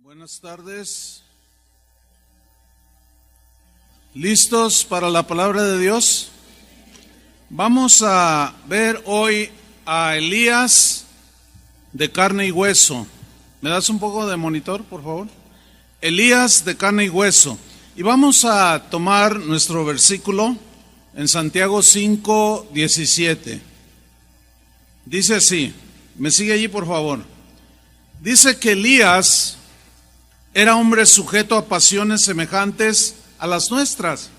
Buenas tardes. ¿Listos para la palabra de Dios? Vamos a ver hoy a Elías de carne y hueso. ¿Me das un poco de monitor, por favor? Elías de carne y hueso. Y vamos a tomar nuestro versículo en Santiago 5:17. Dice así, me sigue allí por favor. Dice que Elías era hombre sujeto a pasiones semejantes a las nuestras,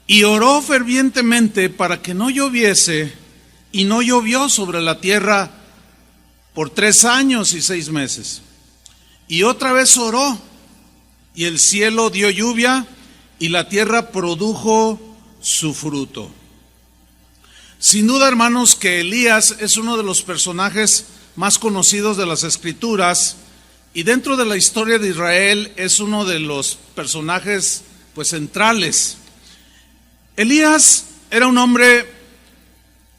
y oró fervientemente para que no lloviese, y no llovió sobre la tierra por 3 años y 6 meses. Y otra vez oró, y el cielo dio lluvia, y la tierra produjo su fruto. Sin duda, hermanos, que Elías es uno de los personajes más conocidos de las Escrituras, y dentro de la historia de Israel es uno de los personajes centrales. Elías era un hombre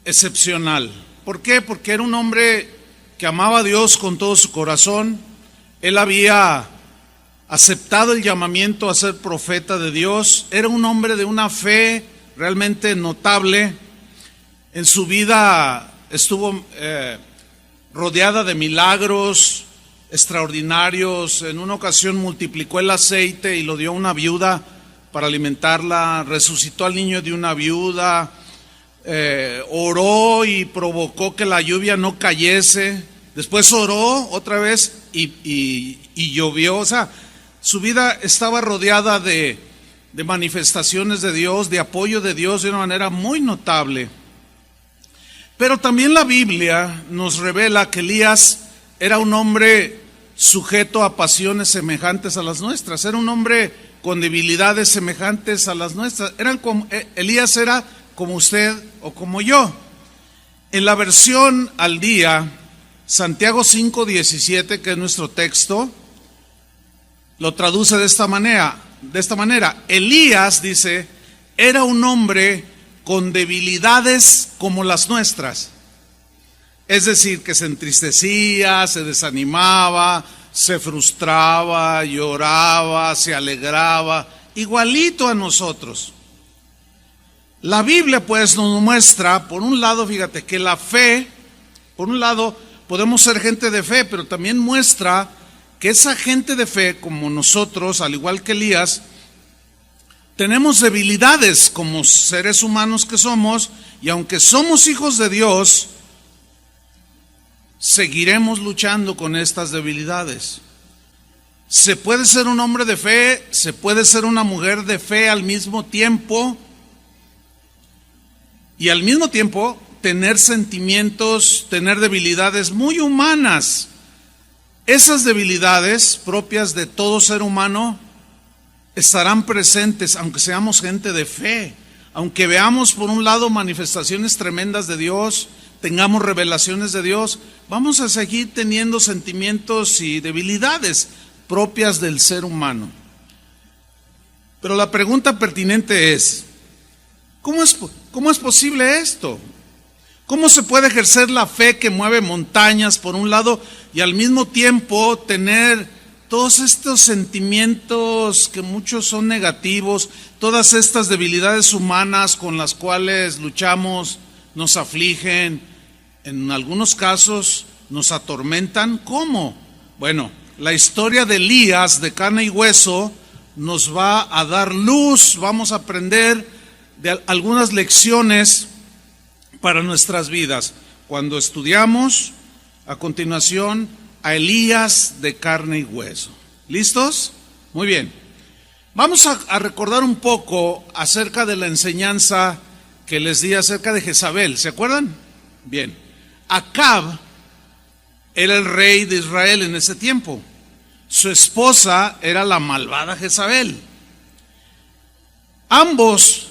excepcional. ¿Por qué? Porque era un hombre que amaba a Dios con todo su corazón. Él había aceptado el llamamiento a ser profeta de Dios. Era un hombre de una fe realmente notable. En su vida estuvo rodeada de milagros extraordinarios. En una ocasión multiplicó el aceite y lo dio a una viuda para alimentarla, resucitó al niño de una viuda, oró y provocó que la lluvia no cayese, después oró otra vez y llovió. O sea, su vida estaba rodeada de manifestaciones de Dios, de apoyo de Dios de una manera muy notable. Pero también la Biblia nos revela que Elías era un hombre sujeto a pasiones semejantes a las nuestras, era un hombre con debilidades semejantes a las nuestras. Elías era como usted o como yo. En la versión al día, Santiago 5:17, que es nuestro texto, lo traduce de esta manera. Elías, dice, era un hombre con debilidades como las nuestras. Es decir, que se entristecía, se desanimaba, se frustraba, lloraba, se alegraba, igualito a nosotros. La Biblia nos muestra, por un lado, fíjate, que la fe, por un lado, podemos ser gente de fe, pero también muestra que esa gente de fe, como nosotros, al igual que Elías, tenemos debilidades como seres humanos que somos, y aunque somos hijos de Dios, seguiremos luchando con estas debilidades. Se puede ser un hombre de fe, se puede ser una mujer de fe al mismo tiempo, y al mismo tiempo tener sentimientos, tener debilidades muy humanas. Esas debilidades propias de todo ser humano estarán presentes aunque seamos gente de fe, aunque veamos por un lado manifestaciones tremendas de Dios, tengamos revelaciones de Dios, vamos a seguir teniendo sentimientos y debilidades propias del ser humano. Pero la pregunta pertinente es, ¿cómo es posible esto? ¿Cómo se puede ejercer la fe que mueve montañas por un lado y al mismo tiempo tener todos estos sentimientos que muchos son negativos, todas estas debilidades humanas con las cuales luchamos, nos afligen, en algunos casos nos atormentan? ¿Cómo? Bueno, la historia de Elías de carne y hueso nos va a dar luz, vamos a aprender de algunas lecciones para nuestras vidas cuando estudiamos a continuación a Elías de carne y hueso. ¿Listos? Muy bien. Vamos a recordar un poco acerca de la enseñanza que les di acerca de Jezabel. ¿Se acuerdan? Bien. Acab era el rey de Israel en ese tiempo. Su esposa era la malvada Jezabel. Ambos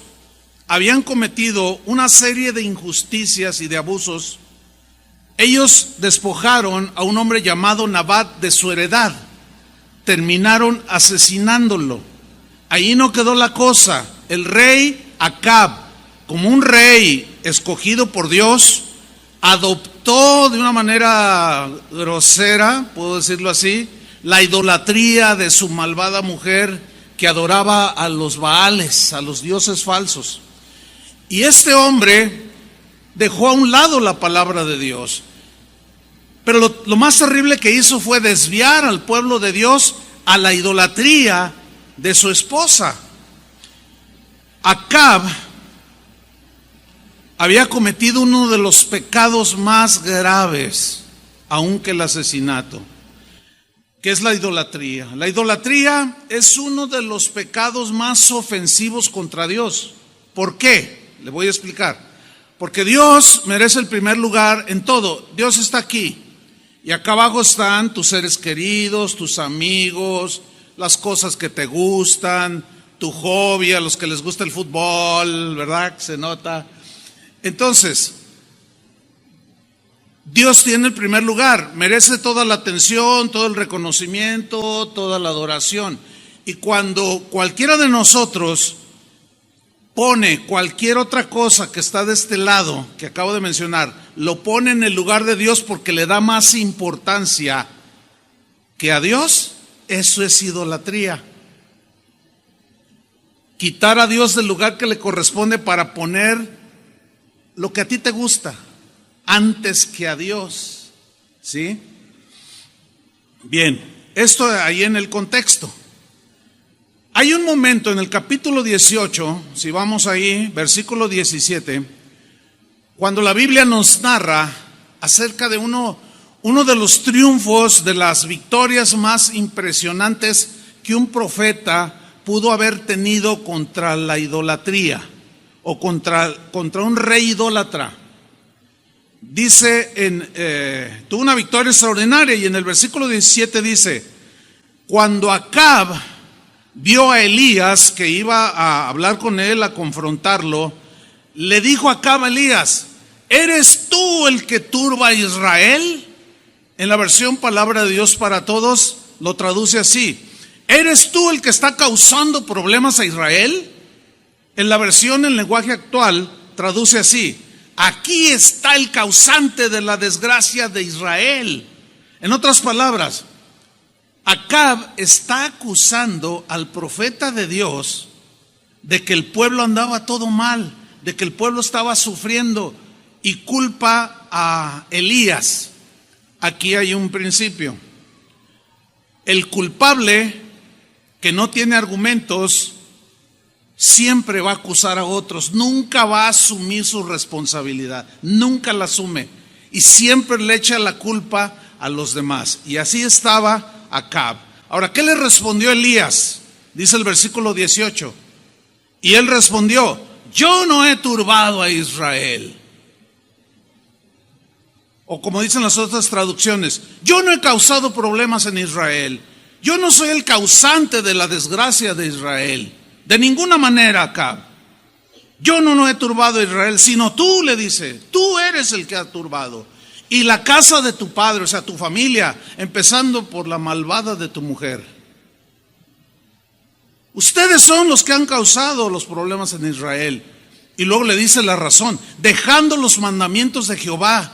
habían cometido una serie de injusticias y de abusos. Ellos despojaron a un hombre llamado Nabat de su heredad. Terminaron asesinándolo. Ahí no quedó la cosa. El rey Acab, como un rey escogido por Dios, adoptó de una manera grosera, puedo decirlo así, la idolatría de su malvada mujer que adoraba a los Baales, a los dioses falsos. Y este hombre dejó a un lado la palabra de Dios. Pero lo más terrible que hizo fue desviar al pueblo de Dios a la idolatría de su esposa. Acab había cometido uno de los pecados más graves, aun que el asesinato, que es la idolatría. La idolatría es uno de los pecados más ofensivos contra Dios. ¿Por qué? Le voy a explicar. Porque Dios merece el primer lugar en todo. Dios está aquí. Y acá abajo están tus seres queridos, tus amigos, las cosas que te gustan, tu hobby, a los que les gusta el fútbol, ¿verdad? Se nota. Entonces, Dios tiene el primer lugar, merece toda la atención, todo el reconocimiento, toda la adoración. Y cuando cualquiera de nosotros pone cualquier otra cosa que está de este lado, que acabo de mencionar, lo pone en el lugar de Dios porque le da más importancia que a Dios, eso es idolatría. Quitar a Dios del lugar que le corresponde para poner lo que a ti te gusta antes que a Dios. ¿Sí? Bien, esto ahí en el contexto. Hay un momento en el capítulo 18, si vamos ahí, versículo 17, cuando la Biblia nos narra acerca de uno de los triunfos, de las victorias más impresionantes que un profeta pudo haber tenido contra la idolatría o contra un rey idólatra. Dice, tuvo una victoria extraordinaria, y en el versículo 17 dice: cuando Acab vio a Elías que iba a hablar con él, a confrontarlo, le dijo a Acab a Elías: ¿eres tú el que turba a Israel? En la versión Palabra de Dios para Todos lo traduce así: ¿eres tú el que está causando problemas a Israel? En la versión en lenguaje actual traduce así: aquí está el causante de la desgracia de Israel. En otras palabras, Acab está acusando al profeta de Dios de que el pueblo andaba todo mal, de que el pueblo estaba sufriendo, y culpa a Elías. Aquí hay un principio. El culpable que no tiene argumentos siempre va a acusar a otros, nunca va a asumir su responsabilidad, nunca la asume, y siempre le echa la culpa a los demás. Y así estaba Acab. Ahora, ¿qué le respondió Elías? Dice el versículo 18: y él respondió: yo no he turbado a Israel. O como dicen las otras traducciones: yo no he causado problemas en Israel. Yo no soy el causante de la desgracia de Israel. De ninguna manera, Acab. Yo no he turbado a Israel, sino tú, le dice, tú eres el que ha turbado. Y la casa de tu padre, o sea, tu familia, empezando por la malvada de tu mujer. Ustedes son los que han causado los problemas en Israel. Y luego le dice la razón: dejando los mandamientos de Jehová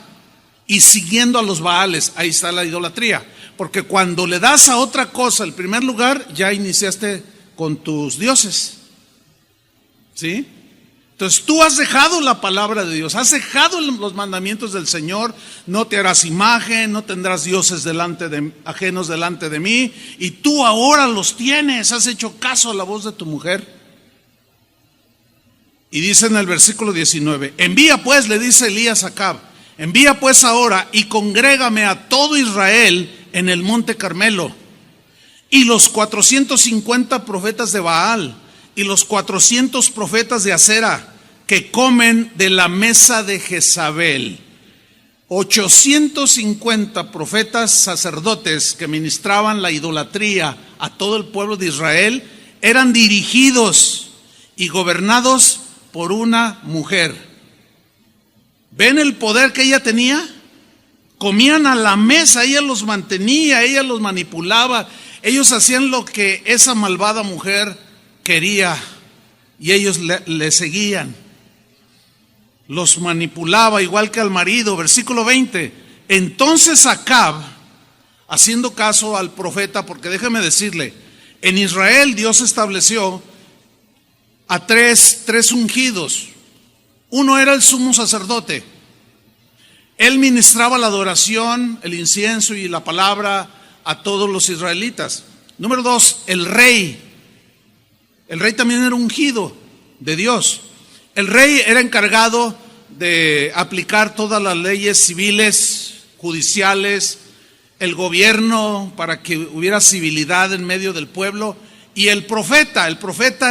y siguiendo a los Baales. Ahí está la idolatría. Porque cuando le das a otra cosa el primer lugar, ya iniciaste con tus dioses. ¿Sí? Entonces tú has dejado la palabra de Dios, has dejado los mandamientos del Señor: no te harás imagen, no tendrás dioses ajenos delante de mí, y tú ahora los tienes, has hecho caso a la voz de tu mujer. Y dice en el versículo 19: envía pues, le dice Elías a Acab, envía pues ahora y congrégame a todo Israel en el monte Carmelo, y los 450 profetas de Baal y los 400 profetas de Acera que comen de la mesa de Jezabel. 850 profetas sacerdotes que ministraban la idolatría a todo el pueblo de Israel eran dirigidos y gobernados por una mujer. ¿Ven el poder que ella tenía? Comían a la mesa, ella los mantenía, ella los manipulaba. Ellos hacían lo que esa malvada mujer quería y ellos le seguían. Los manipulaba igual que al marido. Versículo 20: entonces Acab haciendo caso al profeta, porque déjeme decirle, en Israel Dios estableció a tres ungidos. Uno era el sumo sacerdote. Él ministraba la adoración, el incienso y la palabra a todos los israelitas. Número 2, el rey. El rey también era ungido de Dios. El rey era encargado de aplicar todas las leyes civiles, judiciales, el gobierno, para que hubiera civilidad en medio del pueblo. Y el profeta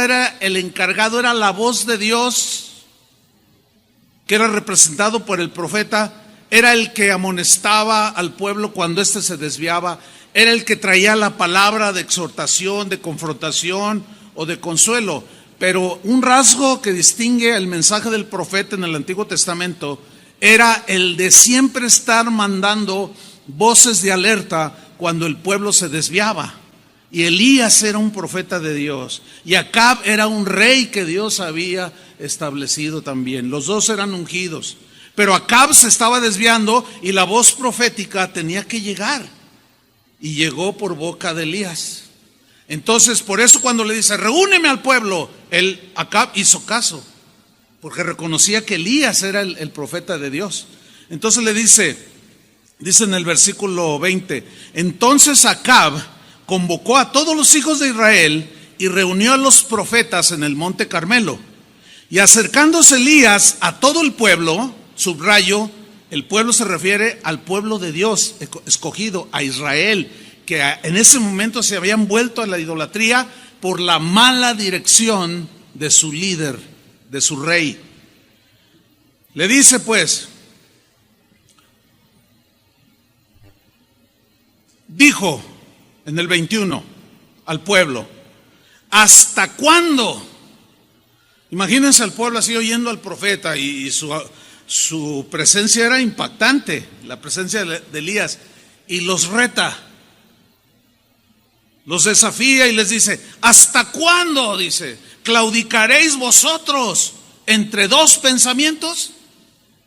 era el encargado, era la voz de Dios, que era representado por el profeta. Era el que amonestaba al pueblo cuando éste se desviaba. Era el que traía la palabra de exhortación, de confrontación o de consuelo. Pero un rasgo que distingue el mensaje del profeta en el Antiguo Testamento era el de siempre estar mandando voces de alerta cuando el pueblo se desviaba. Y Elías era un profeta de Dios, y Acab era un rey que Dios había establecido también. Los dos eran ungidos, pero Acab se estaba desviando y la voz profética tenía que llegar, y llegó por boca de Elías. Entonces, por eso cuando le dice, reúneme al pueblo, Acab hizo caso, porque reconocía que Elías era el profeta de Dios. Entonces le dice en el versículo 20, entonces Acab convocó a todos los hijos de Israel y reunió a los profetas en el monte Carmelo. Y acercándose Elías a todo el pueblo, subrayo, el pueblo se refiere al pueblo de Dios escogido, a Israel, que en ese momento se habían vuelto a la idolatría por la mala dirección de su líder, de su rey. Le dice pues, dijo en el 21 al pueblo, ¿hasta cuándo? Imagínense al pueblo así oyendo al profeta, y su presencia era impactante, la presencia de Elías, y los reta, los desafía y les dice, ¿hasta cuándo? Dice, ¿claudicaréis vosotros entre dos pensamientos?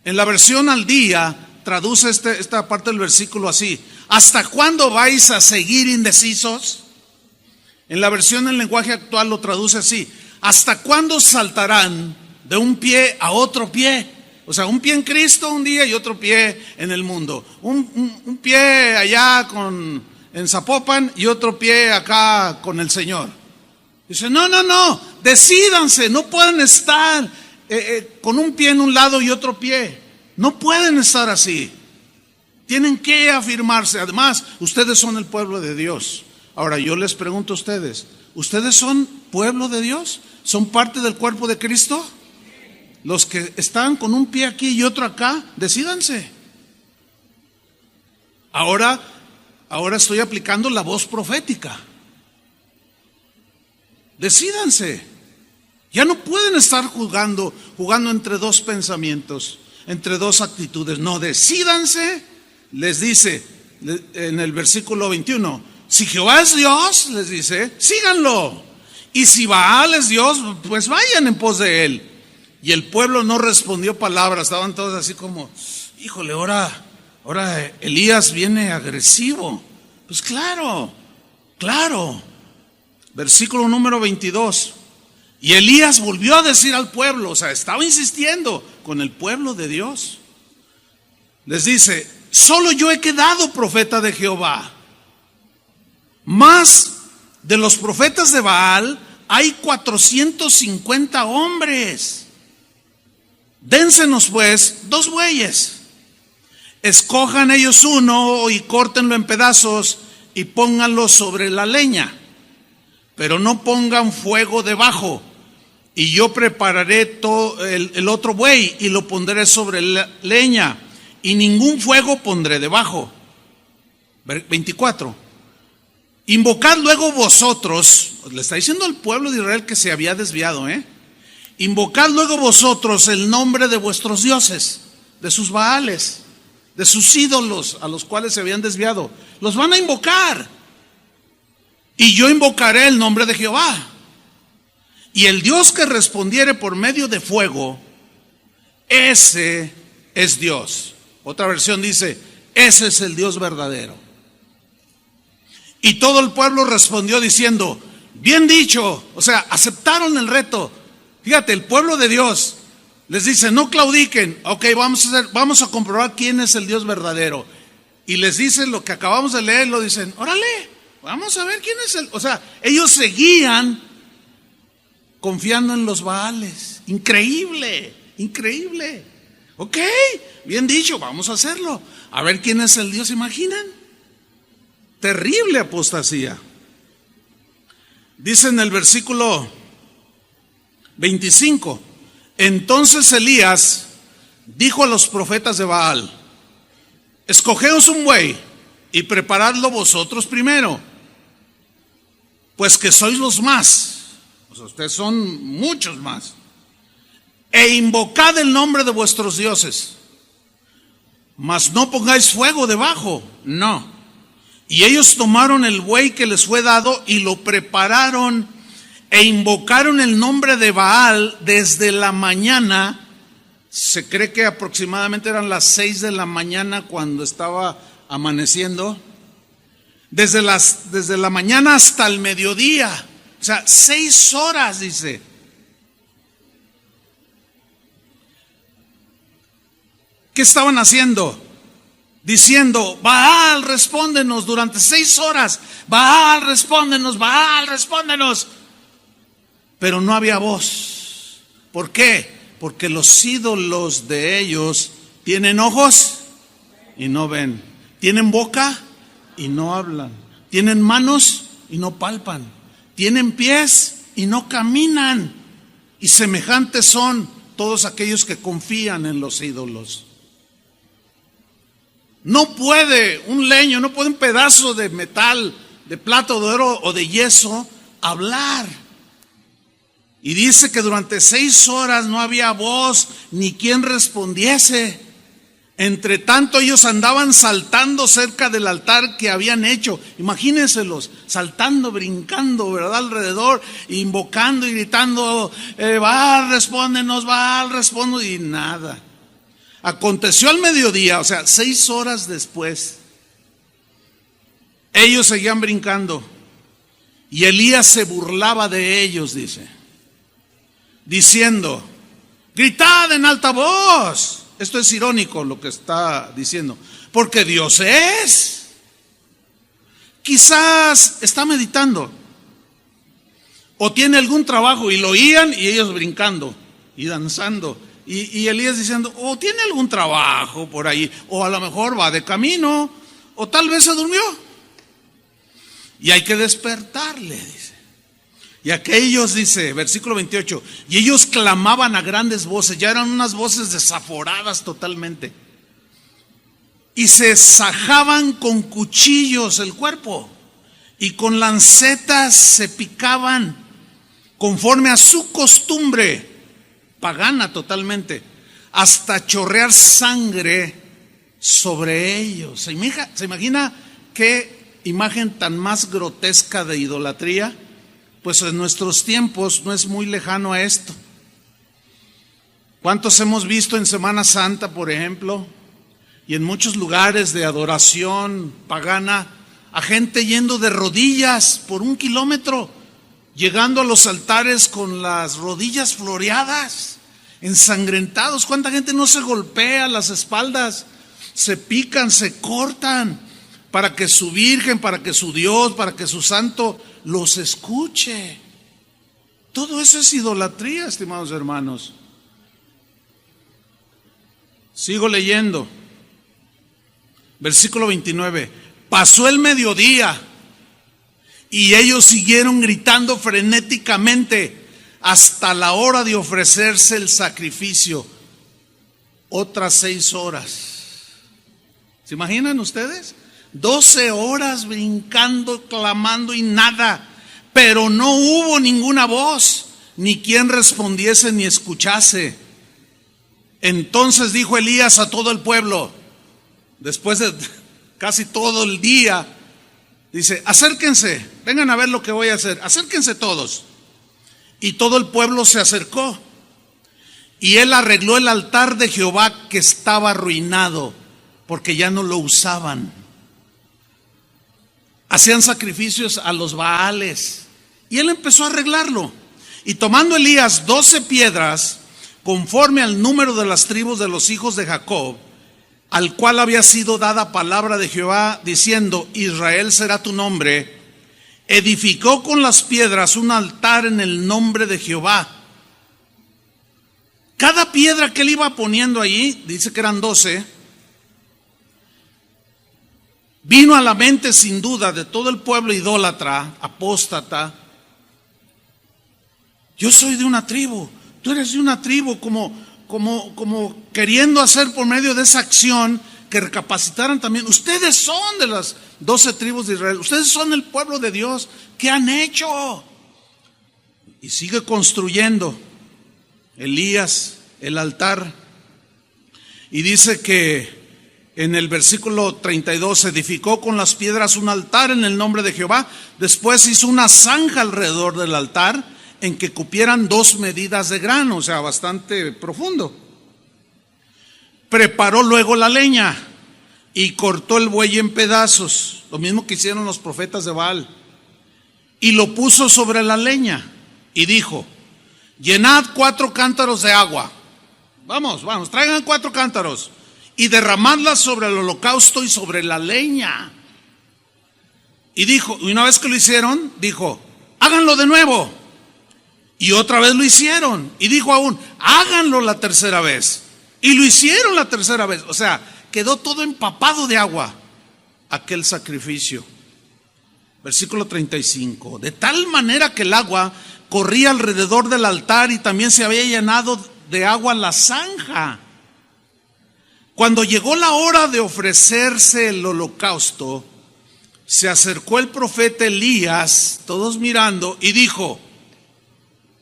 En la versión al día traduce esta parte del versículo así, ¿hasta cuándo vais a seguir indecisos? En la versión en lenguaje actual lo traduce así, ¿hasta cuándo saltarán de un pie a otro pie? O sea, un pie en Cristo un día y otro pie en el mundo. Un pie allá en Zapopan y otro pie acá con el Señor. Dice, no, decídanse, no pueden estar con un pie en un lado y otro pie. No pueden estar así. Tienen que afirmarse. Además, ustedes son el pueblo de Dios. Ahora yo les pregunto a ustedes, ¿ustedes son pueblo de Dios? ¿Son parte del cuerpo de Cristo? Los que están con un pie aquí y otro acá, decídanse. Ahora estoy aplicando la voz profética. Decídanse. Ya no pueden estar jugando entre dos pensamientos, entre dos actitudes. No, decídanse. Les dice en el versículo 21, si Jehová es Dios, les dice, síganlo. Y si Baal es Dios, pues vayan en pos de él. Y el pueblo no respondió palabra, estaban todos así como, híjole, ahora Elías viene agresivo. Pues claro. Versículo número 22. Y Elías volvió a decir al pueblo, o sea, estaba insistiendo con el pueblo de Dios. Les dice, solo yo he quedado profeta de Jehová. Más de los profetas de Baal hay 450 hombres. Dénsenos pues 2 bueyes. Escojan ellos uno y córtenlo en pedazos y pónganlo sobre la leña. Pero no pongan fuego debajo. Y yo prepararé el otro buey y lo pondré sobre la leña. Y ningún fuego pondré debajo. 24. Invocad luego vosotros, le está diciendo al pueblo de Israel que se había desviado, invocad luego vosotros el nombre de vuestros dioses, de sus baales, de sus ídolos a los cuales se habían desviado. Los van a invocar. Y yo invocaré el nombre de Jehová. Y el Dios que respondiere por medio de fuego, ese es Dios. Otra versión dice, ese es el Dios verdadero. Y todo el pueblo respondió diciendo, bien dicho. O sea, aceptaron el reto. Fíjate, el pueblo de Dios les dice, no claudiquen. Ok, vamos a comprobar quién es el Dios verdadero. Y les dice lo que acabamos de leer, lo dicen, órale, vamos a ver quién es el. O sea, ellos seguían confiando en los Baales. Increíble, increíble. Ok, bien dicho, vamos a hacerlo. A ver quién es el Dios, ¿se imaginan? Terrible apostasía. Dice en el versículo 25, entonces Elías dijo a los profetas de Baal, escogeos un buey y preparadlo vosotros primero, pues que sois los más, o sea, ustedes son muchos más, e invocad el nombre de vuestros dioses, mas no pongáis fuego debajo, no. Y ellos tomaron el buey que les fue dado y lo prepararon e invocaron el nombre de Baal desde la mañana. Se cree que aproximadamente eran las 6 de la mañana cuando estaba amaneciendo. Desde la mañana hasta el mediodía. O sea, 6 horas, dice. ¿Qué estaban haciendo? Diciendo, Baal, respóndenos durante 6 horas. Baal, respóndenos, Baal, respóndenos. Pero no había voz. ¿Por qué? Porque los ídolos de ellos tienen ojos y no ven. Tienen boca y no hablan. Tienen manos y no palpan. Tienen pies y no caminan. Y semejantes son todos aquellos que confían en los ídolos. No puede un leño, no puede un pedazo de metal, de plata o de oro o de yeso hablar. Y dice que durante 6 horas no había voz ni quien respondiese. Entre tanto ellos andaban saltando cerca del altar que habían hecho. Imagínenselos, saltando, brincando, ¿verdad? Alrededor, invocando y gritando, Baal, respóndenos, Baal, respóndenos, y nada. Aconteció al mediodía, o sea, 6 horas después, ellos seguían brincando y Elías se burlaba de ellos, dice, diciendo, gritad en alta voz. Esto es irónico lo que está diciendo, porque Dios es. Quizás está meditando o tiene algún trabajo y lo oían y ellos brincando y danzando. Y Elías diciendo, o tiene algún trabajo por ahí, o a lo mejor va de camino, o tal vez se durmió. Y hay que despertarle, dice. Y aquellos, dice, versículo 28, y ellos clamaban a grandes voces, ya eran unas voces desaforadas totalmente. Y se sajaban con cuchillos el cuerpo, y con lancetas se picaban, conforme a su costumbre pagana totalmente, hasta chorrear sangre sobre ellos. ¿Se imagina qué imagen tan más grotesca de idolatría? Pues en nuestros tiempos no es muy lejano a esto. ¿Cuántos hemos visto en Semana Santa, por ejemplo, y en muchos lugares de adoración pagana, a gente yendo de rodillas por 1 kilómetro, llegando a los altares con las rodillas floreadas, ensangrentados? ¿Cuánta gente no se golpea las espaldas? Se pican, se cortan, para que su Virgen, para que su Dios, para que su Santo los escuche. Todo eso es idolatría, estimados hermanos. Sigo leyendo. Versículo 29. Pasó el mediodía y ellos siguieron gritando frenéticamente hasta la hora de ofrecerse el sacrificio. Otras 6 horas. ¿Se imaginan ustedes? 12 horas brincando, clamando y nada. Pero no hubo ninguna voz, ni quien respondiese ni escuchase. Entonces dijo Elías a todo el pueblo, después de casi todo el día, dice, acérquense, vengan a ver lo que voy a hacer, acérquense todos. Y todo el pueblo se acercó, y él arregló el altar de Jehová que estaba arruinado, porque ya no lo usaban. hacían sacrificios a los Baales. Y él empezó a arreglarlo. Y tomando Elías 12 piedras, conforme al número de las tribus de los hijos de Jacob, al cual había sido dada palabra de Jehová, diciendo: Israel será tu nombre, edificó con las piedras un altar en el nombre de Jehová. Cada piedra que él iba poniendo allí, dice que eran 12, vino a la mente sin duda de todo el pueblo idólatra, apóstata. Yo soy de una tribu, tú eres de una tribu, como queriendo hacer por medio de esa acción que recapacitaran también. Ustedes son de las 12 tribus de Israel, ustedes son el pueblo de Dios. ¿Qué han hecho? Y sigue construyendo Elías el altar. Y dice que en el versículo 32, edificó con las piedras un altar en el nombre de Jehová. Después hizo una zanja alrededor del altar en que cupieran 2 medidas de grano, o sea, bastante profundo. Preparó luego la leña y cortó el buey en pedazos, lo mismo que hicieron los profetas de Baal, y lo puso sobre la leña y dijo: llenad 4 cántaros de agua. Vamos, traigan 4 cántaros y derramadlas sobre el holocausto y sobre la leña. Y dijo, y una vez que lo hicieron, dijo: háganlo de nuevo. Y otra vez lo hicieron. Y dijo aún: háganlo la tercera vez. Y lo hicieron la tercera vez. O sea, quedó todo empapado de agua aquel sacrificio. Versículo 35. De tal manera que el agua corría alrededor del altar y también se había llenado de agua la zanja. Cuando llegó la hora de ofrecerse el holocausto, se acercó el profeta Elías, todos mirando, y dijo,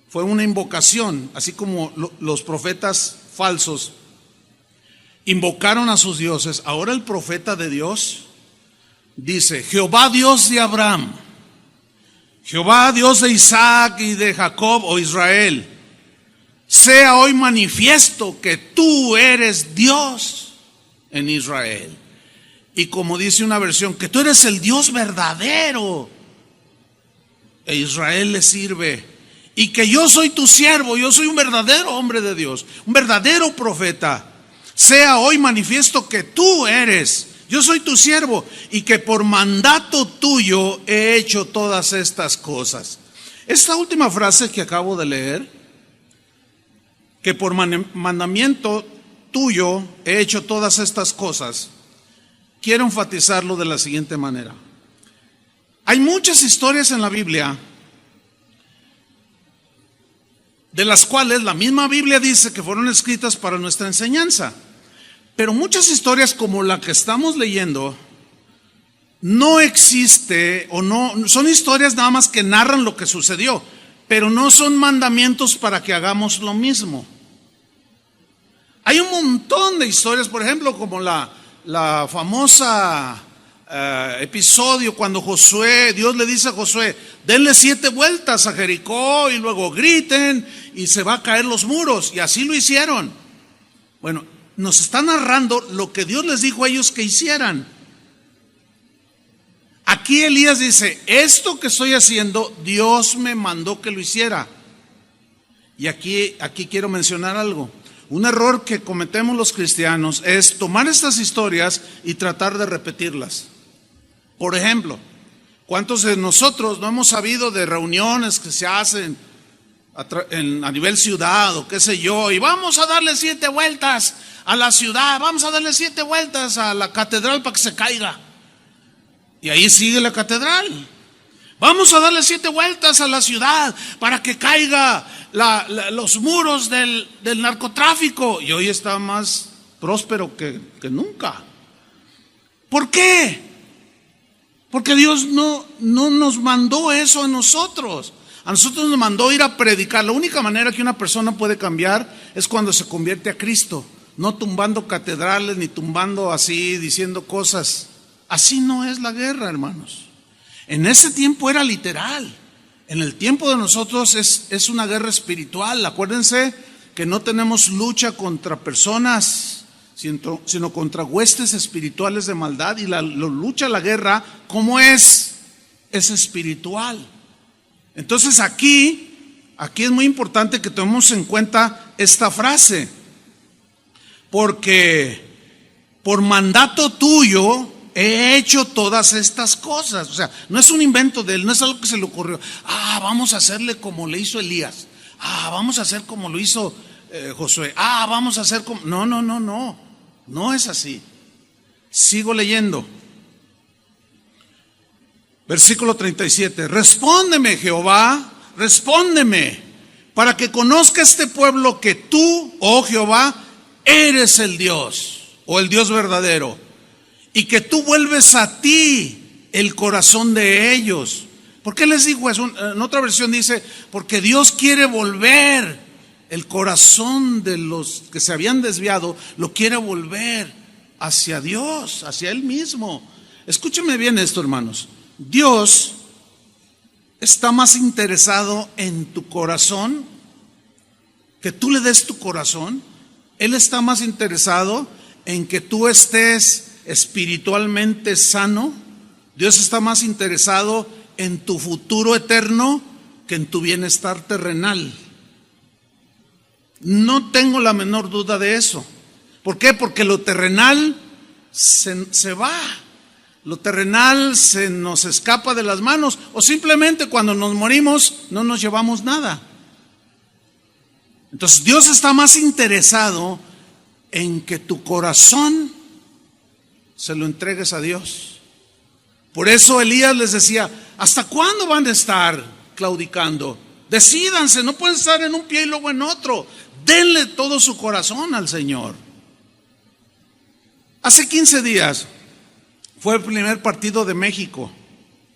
fue una invocación, así como los profetas falsos invocaron a sus dioses. Ahora el profeta de Dios dice: Jehová Dios de Abraham, Jehová Dios de Isaac y de Jacob, o Israel, sea hoy manifiesto que tú eres Dios en Israel. Y como dice una versión, que tú eres el Dios verdadero, e Israel le sirve. Y que yo soy tu siervo, yo soy un verdadero hombre de Dios, un verdadero profeta. Sea hoy manifiesto que tú eres, yo soy tu siervo, y que por mandato tuyo he hecho todas estas cosas. Esta última frase que acabo de leer, que por mandamiento tuyo he hecho todas estas cosas, quiero enfatizarlo de la siguiente manera. Hay muchas historias en la Biblia de las cuales la misma Biblia dice que fueron escritas para nuestra enseñanza. Pero muchas historias como la que estamos leyendo no existe, o no, son historias nada más que narran lo que sucedió, pero no son mandamientos para que hagamos lo mismo. Hay un montón de historias, por ejemplo, como la famosa episodio cuando Dios le dice a Josué: denle 7 vueltas a Jericó y luego griten y se va a caer los muros, y así lo hicieron. Bueno, nos está narrando lo que Dios les dijo a ellos que hicieran. Aquí Elías dice: esto que estoy haciendo, Dios me mandó que lo hiciera. Y aquí quiero mencionar algo. Un error que cometemos los cristianos es tomar estas historias y tratar de repetirlas. Por ejemplo, ¿cuántos de nosotros no hemos sabido de reuniones que se hacen a nivel ciudad o qué sé yo, y vamos a darle 7 vueltas a la ciudad, vamos a darle 7 vueltas a la catedral para que se caiga? Y ahí sigue la catedral. Vamos a darle 7 vueltas a la ciudad para que caiga los muros del narcotráfico, y hoy está más próspero que nunca. ¿Por qué? Porque Dios no nos mandó eso a nosotros. A nosotros nos mandó ir a predicar. La única manera que una persona puede cambiar es cuando se convierte a Cristo, no tumbando catedrales ni tumbando así, diciendo cosas. Así no es la guerra, hermanos. En ese tiempo era literal. En el tiempo de nosotros es una guerra espiritual. Acuérdense que no tenemos lucha contra personas, sino contra huestes espirituales de maldad. Y la lucha, la guerra, ¿cómo es? es espiritual. Entonces aquí es muy importante que tomemos en cuenta esta frase, porque por mandato tuyo he hecho todas estas cosas. O sea, no es un invento de él, no es algo que se le ocurrió. Vamos a hacerle como le hizo Elías. Vamos a hacer como lo hizo Josué. Vamos a hacer como... No es así. Sigo leyendo. Versículo 37. Respóndeme, Jehová, respóndeme, para que conozca este pueblo que tú, oh Jehová, eres el Dios, o el Dios verdadero, y que tú vuelves a ti el corazón de ellos. ¿Por qué les digo eso? En otra versión dice, porque Dios quiere volver el corazón de los que se habían desviado, lo quiere volver hacia Dios, hacia Él mismo. Escúcheme bien esto, hermanos. Dios está más interesado en tu corazón, que tú le des tu corazón. Él está más interesado en que tú estés espiritualmente sano. Dios está más interesado en tu futuro eterno que en tu bienestar terrenal. No tengo la menor duda de eso. ¿Por qué? Porque lo terrenal se va. Lo terrenal se nos escapa de las manos, o simplemente cuando nos morimos no nos llevamos nada. Entonces Dios está más interesado en que tu corazón se lo entregues a Dios. Por eso Elías les decía, ¿hasta cuándo van a estar claudicando? Decídanse, no pueden estar en un pie y luego en otro. Denle todo su corazón al Señor. Hace 15 días fue el primer partido de México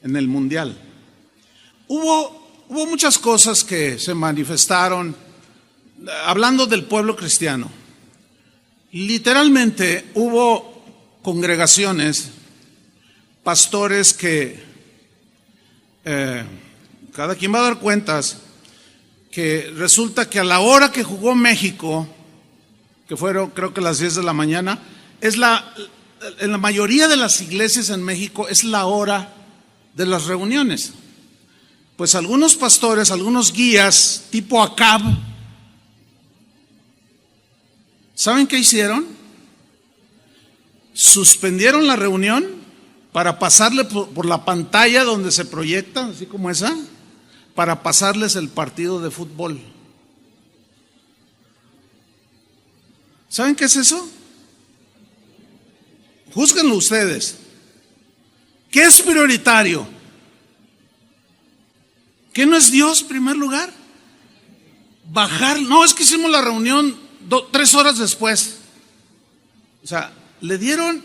en el Mundial. Hubo muchas cosas que se manifestaron hablando del pueblo cristiano. Literalmente hubo congregaciones, pastores que cada quien va a dar cuentas, que resulta que a la hora que jugó México, que fueron creo que las 10 de la mañana, en la mayoría de las iglesias en México es la hora de las reuniones. Pues algunos pastores, algunos guías tipo Acab, ¿saben qué hicieron? Suspendieron la reunión para pasarle por la pantalla donde se proyecta, así como esa, para pasarles el partido de fútbol. ¿Saben qué es eso? Júzguenlo ustedes. ¿Qué es prioritario? ¿Qué no es Dios en primer lugar? Bajar, no, es que hicimos la reunión 3 horas después. O sea, le dieron,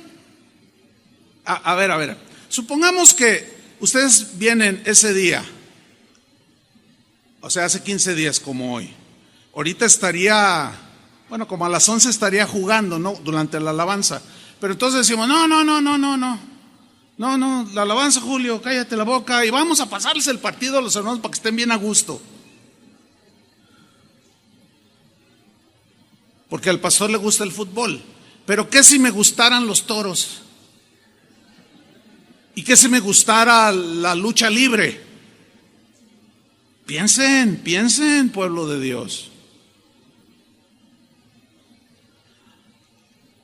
a ver, supongamos que ustedes vienen ese día, o sea, hace 15 días como hoy. Ahorita estaría, bueno, como a las 11 estaría jugando, ¿no? Durante la alabanza. Pero entonces decimos, no, la alabanza, Julio, cállate la boca y vamos a pasarles el partido a los hermanos para que estén bien a gusto. Porque al pastor le gusta el fútbol. Pero ¿qué si me gustaran los toros? ¿Y qué si me gustara la lucha libre? Piensen, pueblo de Dios.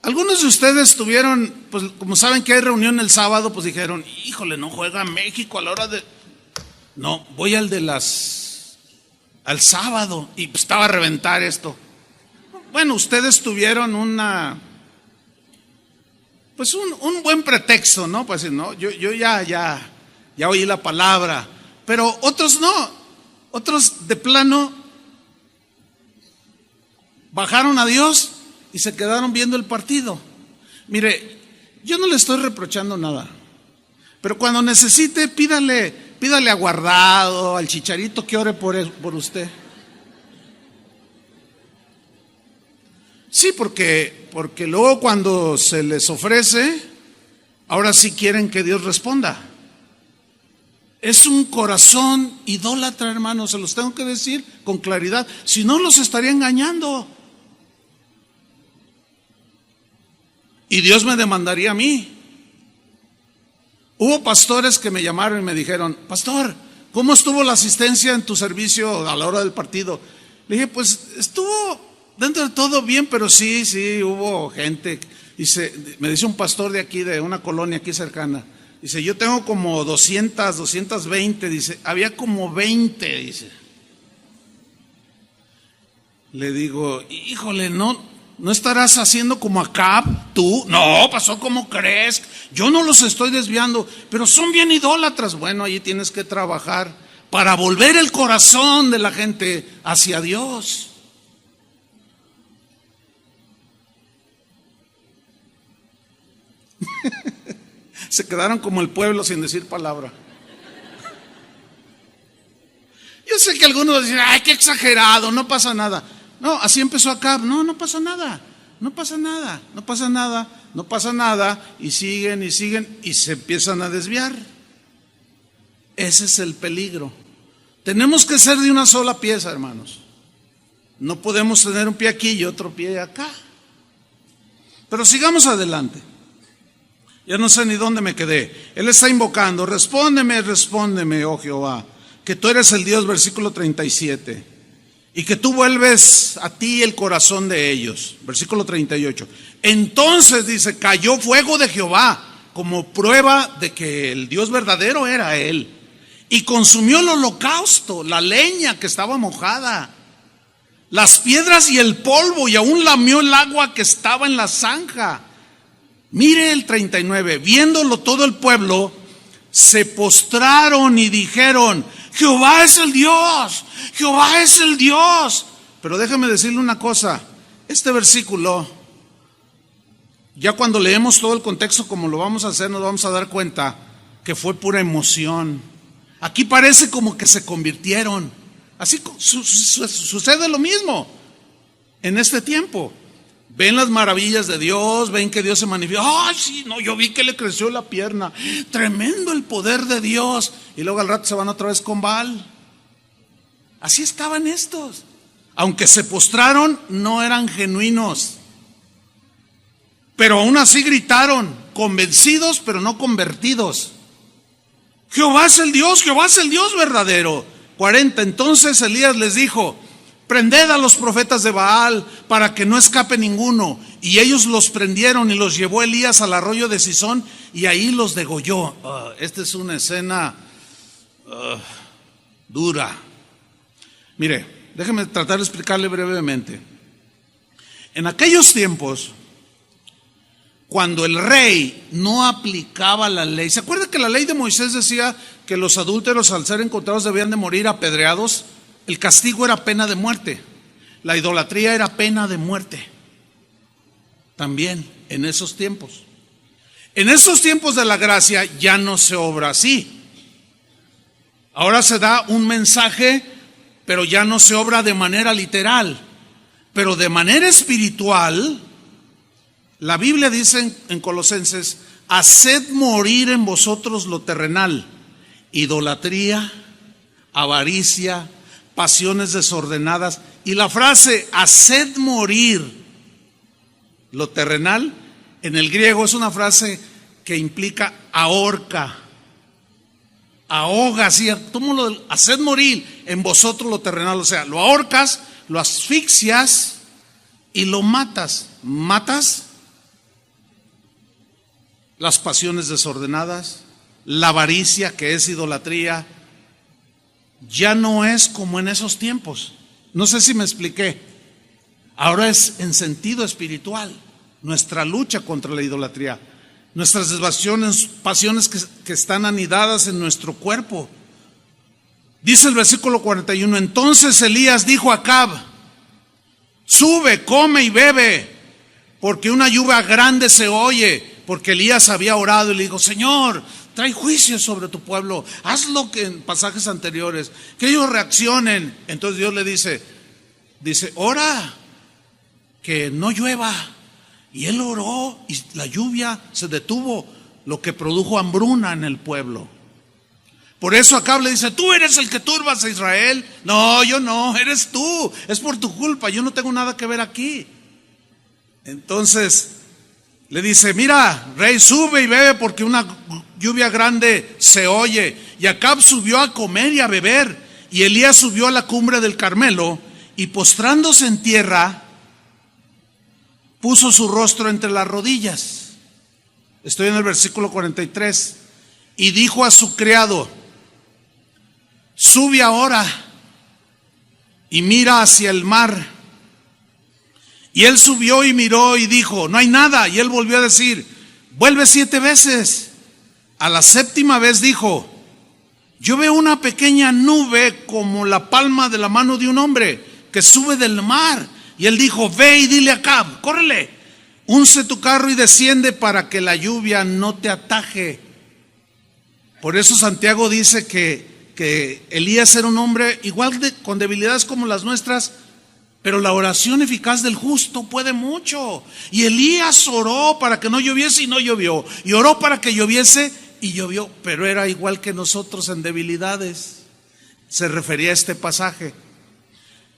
Algunos de ustedes tuvieron, pues como saben que hay reunión el sábado, pues dijeron, híjole, no juega México a la hora de... No, voy al sábado, y pues estaba a reventar esto. Bueno, ustedes tuvieron un buen pretexto, ¿no? Pues no, yo ya oí la palabra, pero otros no, otros de plano bajaron a Dios y se quedaron viendo el partido. Mire, yo no le estoy reprochando nada, pero cuando necesite, pídale a Guardado, al Chicharito que ore por usted. Sí, porque luego cuando se les ofrece, ahora sí quieren que Dios responda. Es un corazón idólatra, hermanos, se los tengo que decir con claridad. Si no, los estaría engañando. Y Dios me demandaría a mí. Hubo pastores que me llamaron y me dijeron: pastor, ¿cómo estuvo la asistencia en tu servicio a la hora del partido? Le dije: pues estuvo dentro de todo bien, pero sí, hubo gente. Me dice un pastor de aquí, de una colonia aquí cercana, dice: yo tengo como 220, dice, había como 20, dice. Le digo: híjole, ¿no estarás haciendo como Acab, tú? No, pasó, ¿cómo crees? Yo no los estoy desviando, pero son bien idólatras. Bueno, ahí tienes que trabajar para volver el corazón de la gente hacia Dios. Se quedaron como el pueblo sin decir palabra. Yo sé que algunos dicen: ay, qué exagerado, no pasa nada. No, así empezó Acab. No pasa nada, no pasa nada, no pasa nada, no pasa nada. Y siguen y se empiezan a desviar. Ese es el peligro. Tenemos que ser de una sola pieza, hermanos. No podemos tener un pie aquí y otro pie acá. Pero sigamos adelante. Ya no sé ni dónde me quedé. Él está invocando: respóndeme, oh Jehová, que tú eres el Dios, versículo 37, y que tú vuelves a ti el corazón de ellos. Versículo 38. Entonces dice: cayó fuego de Jehová como prueba de que el Dios verdadero era él, y consumió el holocausto, la leña que estaba mojada, las piedras y el polvo, y aún lamió el agua que estaba en la zanja. Mire el 39, viéndolo todo el pueblo, se postraron y dijeron: Jehová es el Dios, Jehová es el Dios. Pero déjame decirle una cosa, este versículo, ya cuando leemos todo el contexto como lo vamos a hacer, nos vamos a dar cuenta que fue pura emoción. Aquí parece como que se convirtieron. Así sucede lo mismo en este tiempo. Ven las maravillas de Dios, ven que Dios se manifiesta. ¡Ay, sí! No, yo vi que le creció la pierna. Tremendo el poder de Dios. Y luego al rato se van otra vez con Baal. Así estaban estos. Aunque se postraron, no eran genuinos. Pero aún así gritaron, convencidos pero no convertidos: Jehová es el Dios verdadero. 40. Entonces Elías les dijo: prended a los profetas de Baal para que no escape ninguno. Y ellos los prendieron y los llevó Elías al arroyo de Sison y ahí los degolló. Esta es una escena dura. Mire, déjeme tratar de explicarle brevemente. En aquellos tiempos, cuando el rey no aplicaba la ley, ¿se acuerda que la ley de Moisés decía que los adúlteros, al ser encontrados, debían de morir apedreados? El castigo era pena de muerte. La idolatría era pena de muerte. También en esos tiempos. En estos tiempos de la gracia ya no se obra así. Ahora se da un mensaje, pero ya no se obra de manera literal. Pero de manera espiritual, la Biblia dice en Colosenses: haced morir en vosotros lo terrenal, idolatría, avaricia, pasiones desordenadas. Y la frase haced morir lo terrenal en el griego es una frase que implica ahorca, ahoga, así, haced morir en vosotros lo terrenal. O sea, lo ahorcas, lo asfixias y lo matas. Matas las pasiones desordenadas, la avaricia, que es idolatría. Ya no es como en esos tiempos. No sé si me expliqué. Ahora es en sentido espiritual. Nuestra lucha contra la idolatría, nuestras pasiones que están anidadas en nuestro cuerpo. Dice el versículo 41: entonces Elías dijo a Acab: sube, come y bebe, porque una lluvia grande se oye. Porque Elías había orado y le dijo: Señor, trae juicio sobre tu pueblo, haz lo que en pasajes anteriores, que ellos reaccionen. Entonces Dios le dice, ora que no llueva. Y él oró y la lluvia se detuvo, lo que produjo hambruna en el pueblo. Por eso Acab le dice: tú eres el que turbas a Israel. No, yo no, eres tú, es por tu culpa, yo no tengo nada que ver aquí. Entonces le dice: mira, rey, sube y bebe porque una lluvia grande se oye. Y Acab subió a comer y a beber, y Elías subió a la cumbre del Carmelo, y postrándose en tierra, puso su rostro entre las rodillas. Estoy en el versículo 43. Y dijo a su criado: sube ahora y mira hacia el mar. Y él subió y miró y dijo: no hay nada. Y él volvió a decir: vuelve 7 veces. A la 7ª vez dijo: yo veo una pequeña nube como la palma de la mano de un hombre que sube del mar. Y él dijo: ve y dile a Acab, córrele, unce tu carro y desciende para que la lluvia no te ataje. Por eso Santiago dice que Elías era un hombre igual con debilidades como las nuestras, pero la oración eficaz del justo puede mucho. Y Elías oró para que no lloviese y no llovió, y oró para que lloviese y llovió, pero era igual que nosotros en debilidades. Se refería a este pasaje.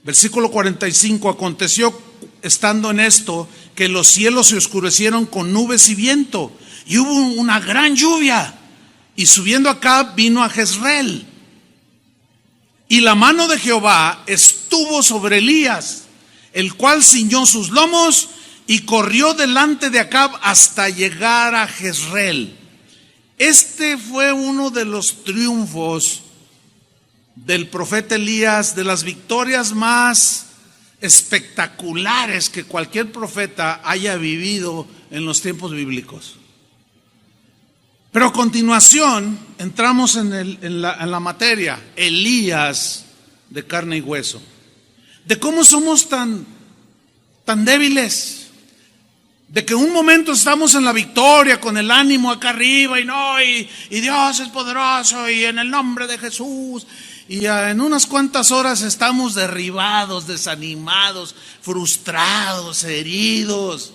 Versículo 45: aconteció estando en esto que los cielos se oscurecieron con nubes y viento, y hubo una gran lluvia. Y subiendo Acab vino a Jezreel, y la mano de Jehová estuvo sobre Elías, el cual ciñó sus lomos y corrió delante de Acab hasta llegar a Jezreel. Este fue uno de los triunfos del profeta Elías, de las victorias más espectaculares que cualquier profeta haya vivido en los tiempos bíblicos. Pero a continuación entramos en la materia. Elías de carne y hueso. De cómo somos tan débiles. De que un momento estamos en la victoria con el ánimo acá arriba y Dios es poderoso y en el nombre de Jesús. Y en unas cuantas horas estamos derribados, desanimados, frustrados, heridos,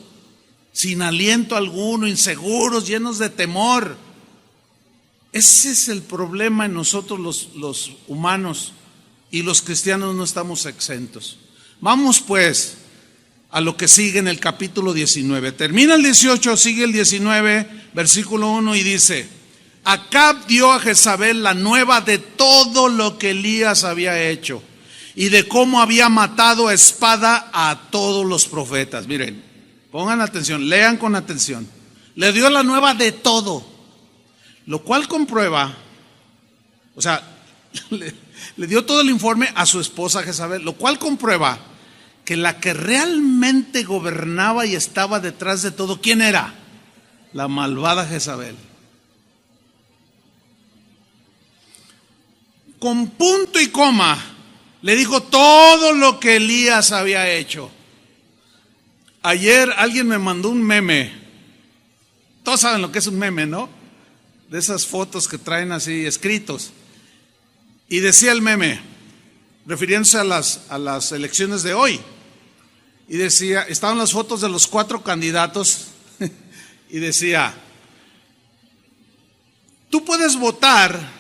sin aliento alguno, inseguros, llenos de temor. Ese es el problema en nosotros los humanos, y los cristianos no estamos exentos. Vamos pues a lo que sigue en el capítulo 19. Termina el 18, sigue el 19, versículo 1 y dice: Acab dio a Jezabel la nueva de todo lo que Elías había hecho y de cómo había matado a espada a todos los profetas. Miren, pongan atención, lean con atención. Le dio la nueva de todo, lo cual comprueba, o sea, le dio todo el informe a su esposa Jezabel, lo cual comprueba que la que realmente gobernaba y estaba detrás de todo, ¿quién era? La malvada Jezabel. Con punto y coma le dijo todo lo que Elías había hecho. Ayer alguien me mandó un meme. Todos saben lo que es un meme, ¿no? De esas fotos que traen así escritos. Y decía el meme, refiriéndose a las elecciones de hoy, y decía, estaban las fotos de los 4 candidatos y decía: tú puedes votar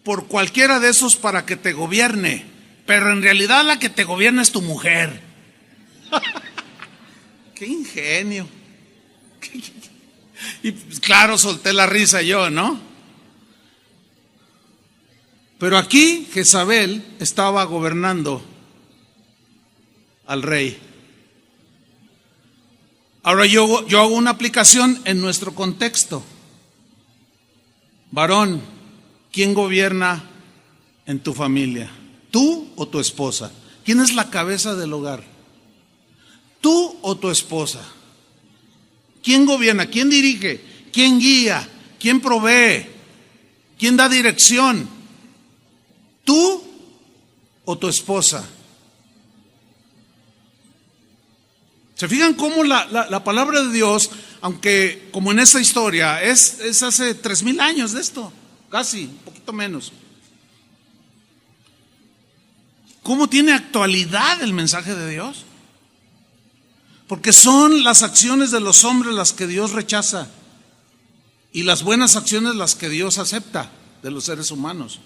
por cualquiera de esos para que te gobierne, pero en realidad la que te gobierna es tu mujer. ¡Qué ingenio! Y claro, solté la risa yo, ¿no? Pero aquí Jezabel estaba gobernando al rey. Ahora yo hago una aplicación en nuestro contexto. Varón, ¿quién gobierna en tu familia? ¿Tú o tu esposa? ¿Quién es la cabeza del hogar? ¿Tú o tu esposa? ¿Quién gobierna? ¿Quién dirige? ¿Quién guía? ¿Quién provee? ¿Quién da dirección? ¿Tú o tu esposa? ¿Se fijan cómo la palabra de Dios, aunque como en esta historia, es hace 3000 años de esto, casi, un poquito menos? ¿Cómo tiene actualidad el mensaje de Dios? Porque son las acciones de los hombres las que Dios rechaza y las buenas acciones las que Dios acepta de los seres humanos.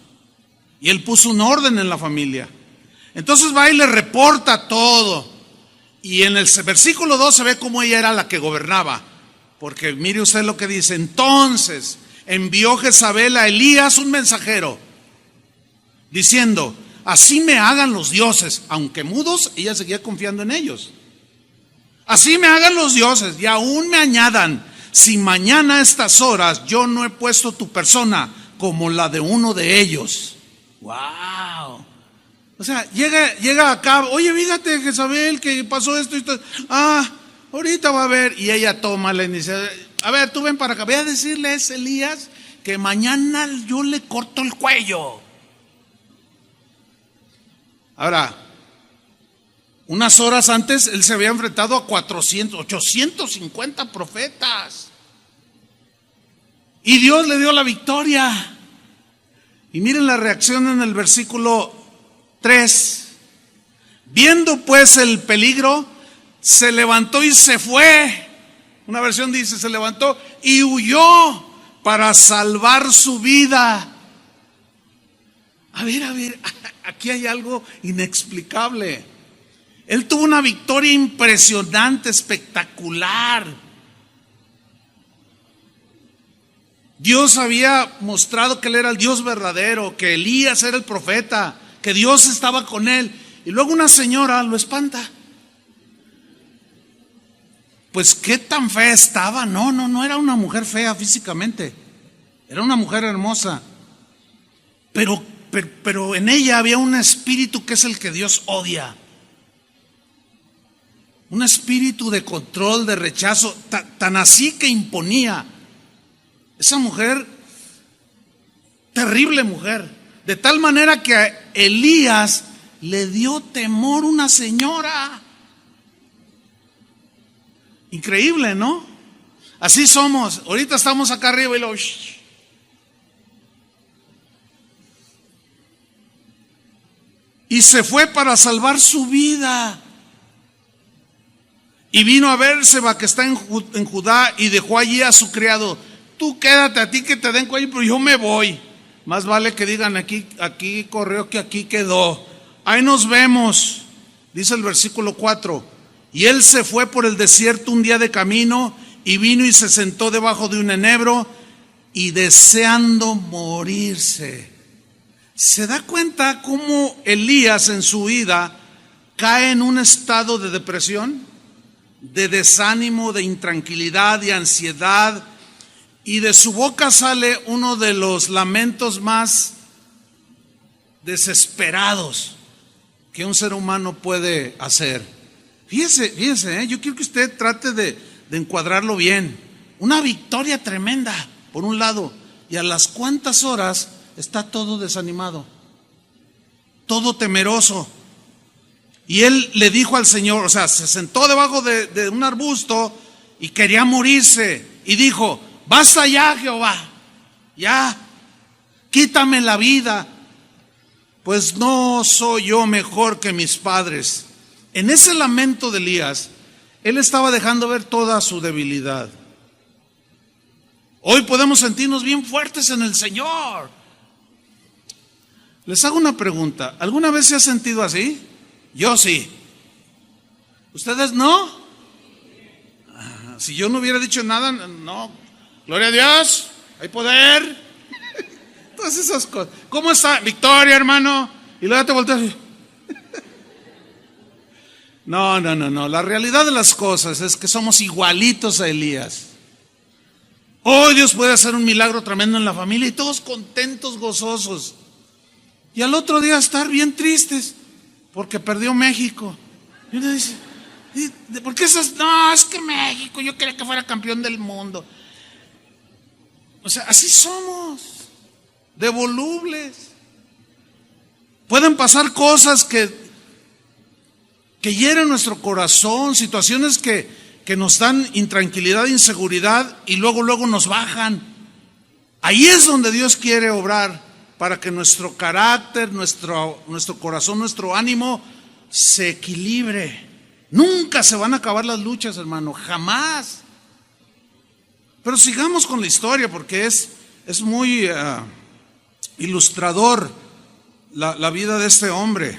Y Él puso un orden en la familia. Entonces va y le reporta todo. Y en el versículo 2 se ve cómo ella era la que gobernaba. Porque mire usted lo que dice. Entonces envió Jezabel a Elías un mensajero, diciendo: así me hagan los dioses. Aunque mudos, ella seguía confiando en ellos. Así me hagan los dioses y aún me añadan, si mañana a estas horas yo no he puesto tu persona como la de uno de ellos. ¡Wow! O sea, llega acá: oye, fíjate, Jezabel, que pasó esto y esto. Ahorita va a ver. Y ella toma la iniciativa. A ver, tú ven para acá. Ve a decirle a ese Elías que mañana yo le corto el cuello. Ahora, unas horas antes él se había enfrentado a 850 profetas. Y Dios le dio la victoria. Y miren la reacción en el versículo 3. Viendo pues el peligro, se levantó y se fue. Una versión dice: se levantó y huyó para salvar su vida. A ver, aquí hay algo inexplicable. Él tuvo una victoria impresionante, espectacular. Dios había mostrado que él era el Dios verdadero, que Elías era el profeta, que Dios estaba con él. Y luego una señora lo espanta. Pues qué tan fea estaba. No era una mujer fea físicamente. Era una mujer hermosa. Pero en ella había un espíritu que es el que Dios odia. Un espíritu de control, de rechazo, tan así que imponía. Esa mujer, terrible mujer, de tal manera que a Elías le dio temor una señora. Increíble, ¿no? Así somos. Ahorita estamos acá arriba y lo... Y se fue para salvar su vida. Y vino a Bérseba, que está en Judá, y dejó allí a su criado. Tú quédate, a ti que te den cuello, pero yo me voy. Más vale que digan: aquí corrió que aquí quedó. Ahí nos vemos. Dice el versículo 4. Y él se fue por el desierto un día de camino, y vino y se sentó debajo de un enebro, y deseando morirse. ¿Se da cuenta cómo Elías en su vida cae en un estado de depresión, de desánimo, de intranquilidad, de ansiedad? Y de su boca sale uno de los lamentos más desesperados que un ser humano puede hacer. Fíjese, yo quiero que usted trate de encuadrarlo bien. Una victoria tremenda, por un lado, y a las cuantas horas está todo desanimado, todo temeroso. Y él le dijo al Señor, o sea, se sentó debajo de un arbusto y quería morirse. Y dijo: basta ya, Jehová, ya, quítame la vida, pues no soy yo mejor que mis padres. En ese lamento de Elías, él estaba dejando ver toda su debilidad. Hoy podemos sentirnos bien fuertes en el Señor. Les hago una pregunta: ¿alguna vez se ha sentido así? Yo sí. ¿Ustedes no? Si yo no hubiera dicho nada, no. Gloria a Dios, hay poder. Todas esas cosas. ¿Cómo está? Victoria, hermano. Y luego te volteas. No. La realidad de las cosas es que somos igualitos a Elías. Hoy Dios puede hacer un milagro tremendo en la familia y todos contentos, gozosos. Y al otro día estar bien tristes porque perdió México. Y uno dice: ¿por qué esas? No, es que México, yo quería que fuera campeón del mundo. O sea, así somos, de volubles. Pueden pasar cosas que hieren nuestro corazón, situaciones que nos dan intranquilidad, inseguridad, y luego nos bajan. Ahí es donde Dios quiere obrar para que nuestro carácter, nuestro corazón, nuestro ánimo se equilibre. Nunca se van a acabar las luchas, hermano, jamás. Pero sigamos con la historia, porque es muy ilustrador la vida de este hombre.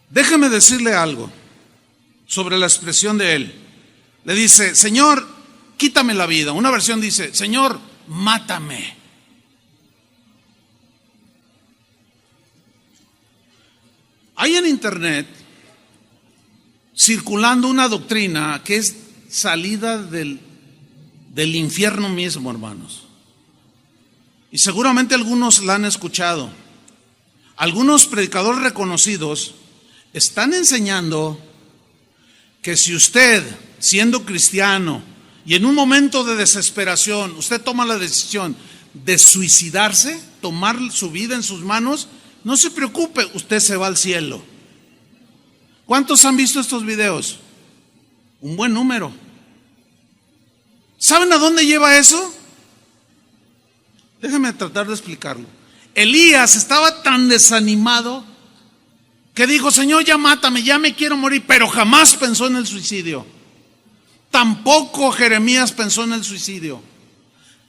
Déjeme decirle algo sobre la expresión de él. Le dice, Señor, quítame la vida. Una versión dice, Señor, mátame. Hay en internet circulando una doctrina que es salida del infierno mismo, hermanos. Y seguramente algunos la han escuchado. Algunos predicadores reconocidos están enseñando que si usted, siendo cristiano, y en un momento de desesperación, usted toma la decisión de suicidarse, tomar su vida en sus manos, no se preocupe, usted se va al cielo. ¿Cuántos han visto estos videos? Un buen número. ¿Saben a dónde lleva eso? Déjenme tratar de explicarlo. Elías estaba tan desanimado que dijo, Señor, ya mátame, ya me quiero morir, pero jamás pensó en el suicidio. Tampoco Jeremías pensó en el suicidio.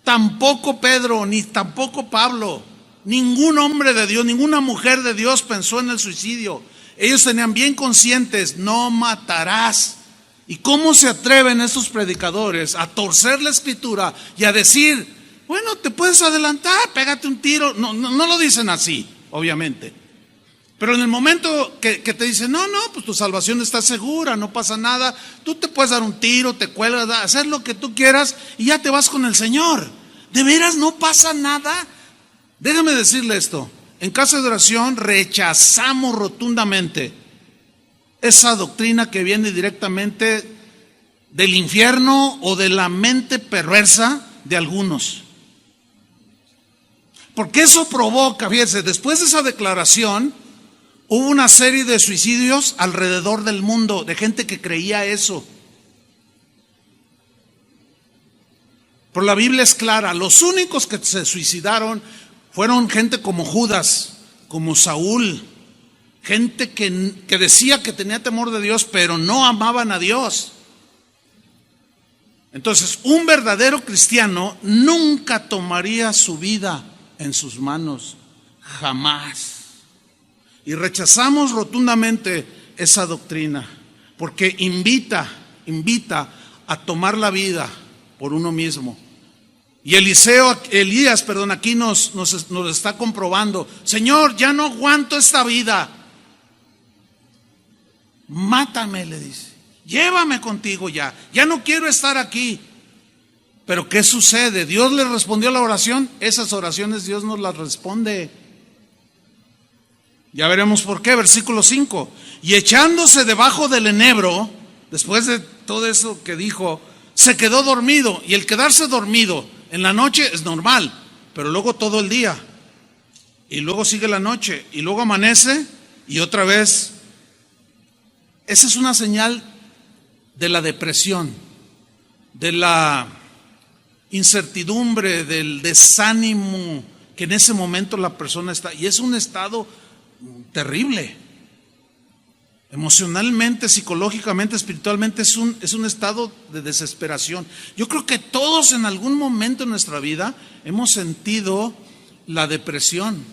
Tampoco Pedro, ni tampoco Pablo. Ningún hombre de Dios, ninguna mujer de Dios pensó en el suicidio. Ellos tenían bien conscientes, no matarás. ¿Y cómo se atreven estos predicadores a torcer la escritura y a decir, bueno, te puedes adelantar, pégate un tiro? No lo dicen así, obviamente. Pero en el momento que te dicen, no, pues tu salvación está segura, no pasa nada, tú te puedes dar un tiro, te cuelgas, hacer lo que tú quieras y ya te vas con el Señor. ¿De veras no pasa nada? Déjame decirle esto, en Casa de Oración rechazamos rotundamente esa doctrina que viene directamente del infierno o de la mente perversa de algunos. Porque eso provoca, fíjense, después de esa declaración, hubo una serie de suicidios alrededor del mundo, de gente que creía eso. Pero la Biblia es clara, los únicos que se suicidaron fueron gente como Judas, como Saúl, gente que decía que tenía temor de Dios, pero no amaban a Dios. Entonces, un verdadero cristiano nunca tomaría su vida en sus manos, jamás. Y rechazamos rotundamente esa doctrina, porque invita a tomar la vida por uno mismo. Y Elías, aquí nos está comprobando, Señor, ya no aguanto esta vida. Mátame, le dice, llévame contigo ya no quiero estar aquí. Pero ¿qué sucede? Dios le respondió a la oración. Esas oraciones Dios nos las responde. Ya veremos por qué, versículo 5. Y echándose debajo del enebro, después de todo eso que dijo, se quedó dormido. Y el quedarse dormido en la noche es normal, pero luego todo el día. Y luego sigue la noche, y luego amanece, y otra vez. Esa es una señal de la depresión, de la incertidumbre, del desánimo que en ese momento la persona está. Y es un estado terrible. Emocionalmente, psicológicamente, espiritualmente es un estado de desesperación. Yo creo que todos en algún momento en nuestra vida hemos sentido la depresión.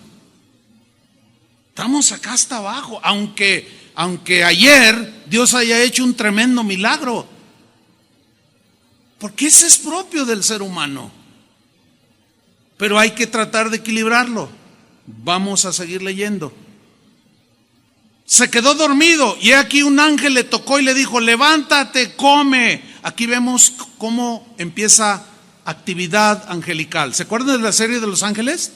Estamos acá hasta abajo, aunque ayer Dios haya hecho un tremendo milagro. Porque ese es propio del ser humano. Pero hay que tratar de equilibrarlo. Vamos a seguir leyendo. Se quedó dormido y aquí un ángel le tocó y le dijo, levántate, come. Aquí vemos cómo empieza actividad angelical. ¿Se acuerdan de la serie de los ángeles?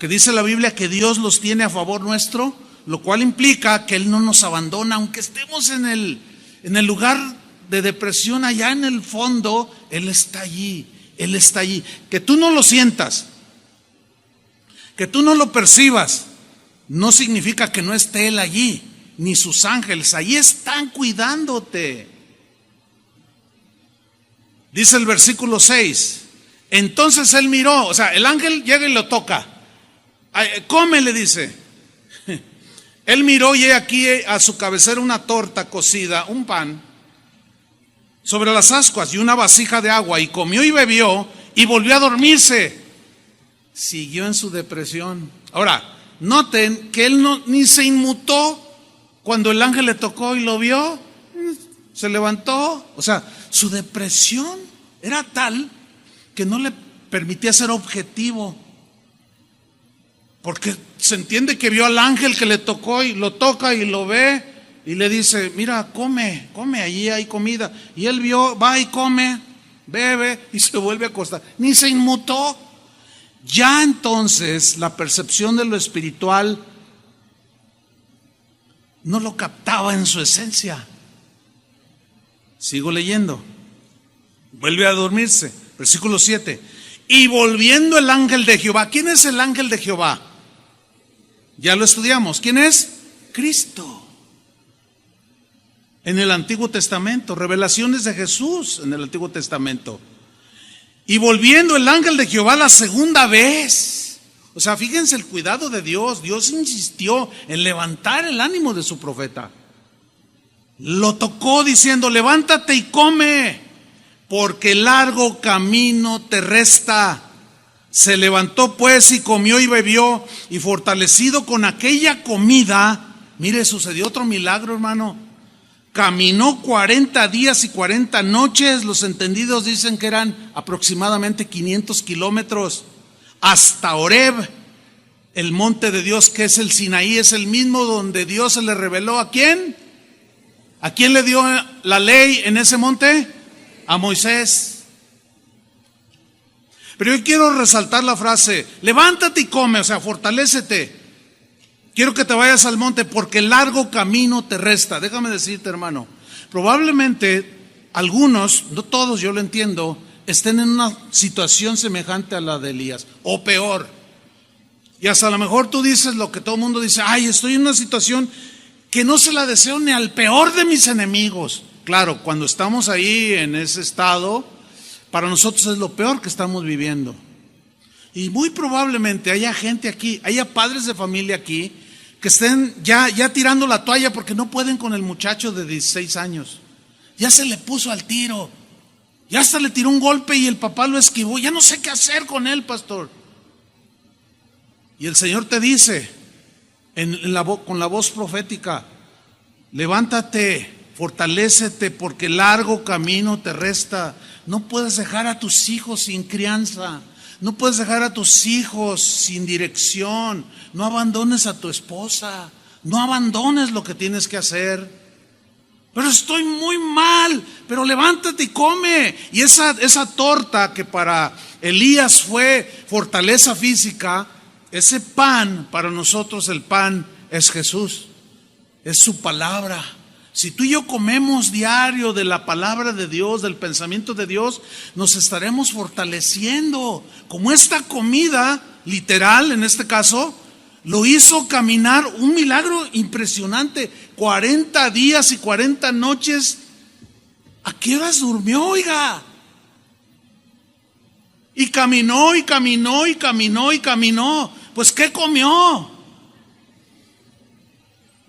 Que dice la Biblia que Dios los tiene a favor nuestro, lo cual implica que Él no nos abandona, aunque estemos en el lugar de depresión allá en el fondo, Él está allí, Él está allí. Que tú no lo sientas, que tú no lo percibas, no significa que no esté Él allí, ni sus ángeles, allí están cuidándote. Dice el versículo 6, entonces él miró, o sea, el ángel llega y lo toca, come, le dice. Él miró y aquí a su cabecera una torta cocida, un pan, sobre las ascuas y una vasija de agua, y comió y bebió y volvió a dormirse. Siguió en su depresión. Ahora, noten que él ni se inmutó cuando el ángel le tocó y lo vio. se levantó. O sea, su depresión era tal que no le permitía ser objetivo, porque se entiende que vio al ángel que le tocó y lo toca y lo ve y le dice: mira, come, allí hay comida. Y él vio, va y come, bebe y se vuelve a acostar. Ni se inmutó. Ya entonces la percepción de lo espiritual no lo captaba en su esencia. Sigo leyendo. Vuelve a dormirse. Versículo 7. Y volviendo el ángel de Jehová. ¿Quién es el ángel de Jehová? Ya lo estudiamos. ¿Quién es? Cristo. En el Antiguo Testamento. Revelaciones de Jesús en el Antiguo Testamento. Y volviendo el ángel de Jehová la segunda vez. O sea, fíjense el cuidado de Dios. Dios insistió en levantar el ánimo de su profeta. Lo tocó diciendo: levántate y come, porque largo camino te resta. Se levantó pues y comió y bebió, y fortalecido con aquella comida, mire, sucedió otro milagro, hermano. Caminó 40 días y 40 noches, los entendidos dicen que eran aproximadamente 500 kilómetros, hasta Horeb, el monte de Dios, que es el Sinaí, es el mismo donde Dios se le reveló ¿a quién? ¿A quién le dio la ley en ese monte? A Moisés. Pero yo quiero resaltar la frase: levántate y come, o sea, fortalécete. Quiero que te vayas al monte porque largo camino te resta. Déjame decirte, hermano, probablemente algunos, no todos, yo lo entiendo, estén en una situación semejante a la de Elías, o peor. Y hasta a lo mejor tú dices lo que todo el mundo dice: ay, estoy en una situación que no se la deseo ni al peor de mis enemigos. Claro, cuando estamos ahí en ese estado, para nosotros es lo peor que estamos viviendo. Y muy probablemente haya gente aquí, haya padres de familia aquí, que estén ya tirando la toalla porque no pueden con el muchacho de 16 años. Ya se le puso al tiro, ya hasta le tiró un golpe y el papá lo esquivó. Ya no sé qué hacer con él, pastor. Y el Señor te dice con la voz profética: levántate, fortalécete, porque largo camino te resta. No puedes dejar a tus hijos sin crianza. No puedes dejar a tus hijos sin dirección. No abandones a tu esposa. No abandones lo que tienes que hacer. Pero estoy muy mal. Pero levántate y come. Y esa torta que para Elías fue fortaleza física, ese pan, para nosotros el pan es Jesús. Es su palabra. Si tú y yo comemos diario de la palabra de Dios, del pensamiento de Dios, nos estaremos fortaleciendo. Como esta comida, literal en este caso, lo hizo caminar, un milagro impresionante. 40 días y 40 noches. ¿A qué horas durmió, oiga? Y caminó y caminó y caminó y caminó. Pues ¿qué comió?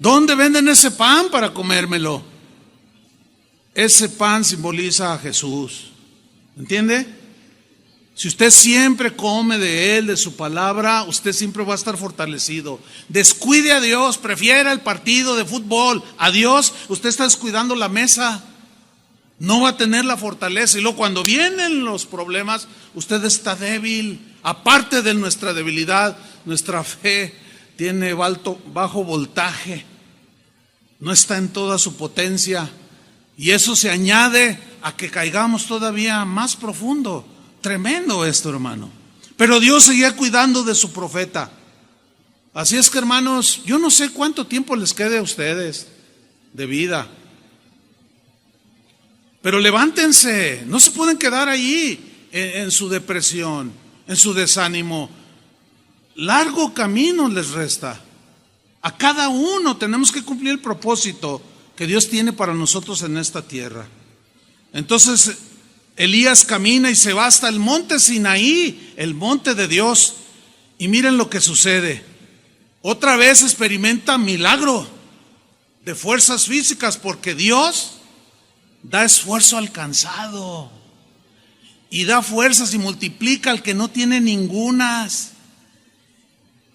¿Dónde venden ese pan para comérmelo? Ese pan simboliza a Jesús. ¿Entiende? Si usted siempre come de Él, de su palabra, usted siempre va a estar fortalecido. Descuide a Dios, prefiera el partido de fútbol a Dios, usted está descuidando la mesa. No va a tener la fortaleza. Y luego cuando vienen los problemas, usted está débil. Aparte de nuestra debilidad, nuestra fe tiene bajo voltaje, no está en toda su potencia, y eso se añade a que caigamos todavía más profundo. Tremendo esto, hermano. Pero Dios seguía cuidando de su profeta. Así es que, hermanos, yo no sé cuánto tiempo les quede a ustedes de vida, pero levántense, no se pueden quedar ahí en su depresión, en su desánimo. Largo camino les resta. A cada uno tenemos que cumplir el propósito que Dios tiene para nosotros en esta tierra. Entonces Elías camina y se va hasta el monte Sinaí, el monte de Dios. Y miren lo que sucede. Otra vez experimenta milagro de fuerzas físicas, porque Dios da esfuerzo al cansado y da fuerzas y multiplica al que no tiene ningunas.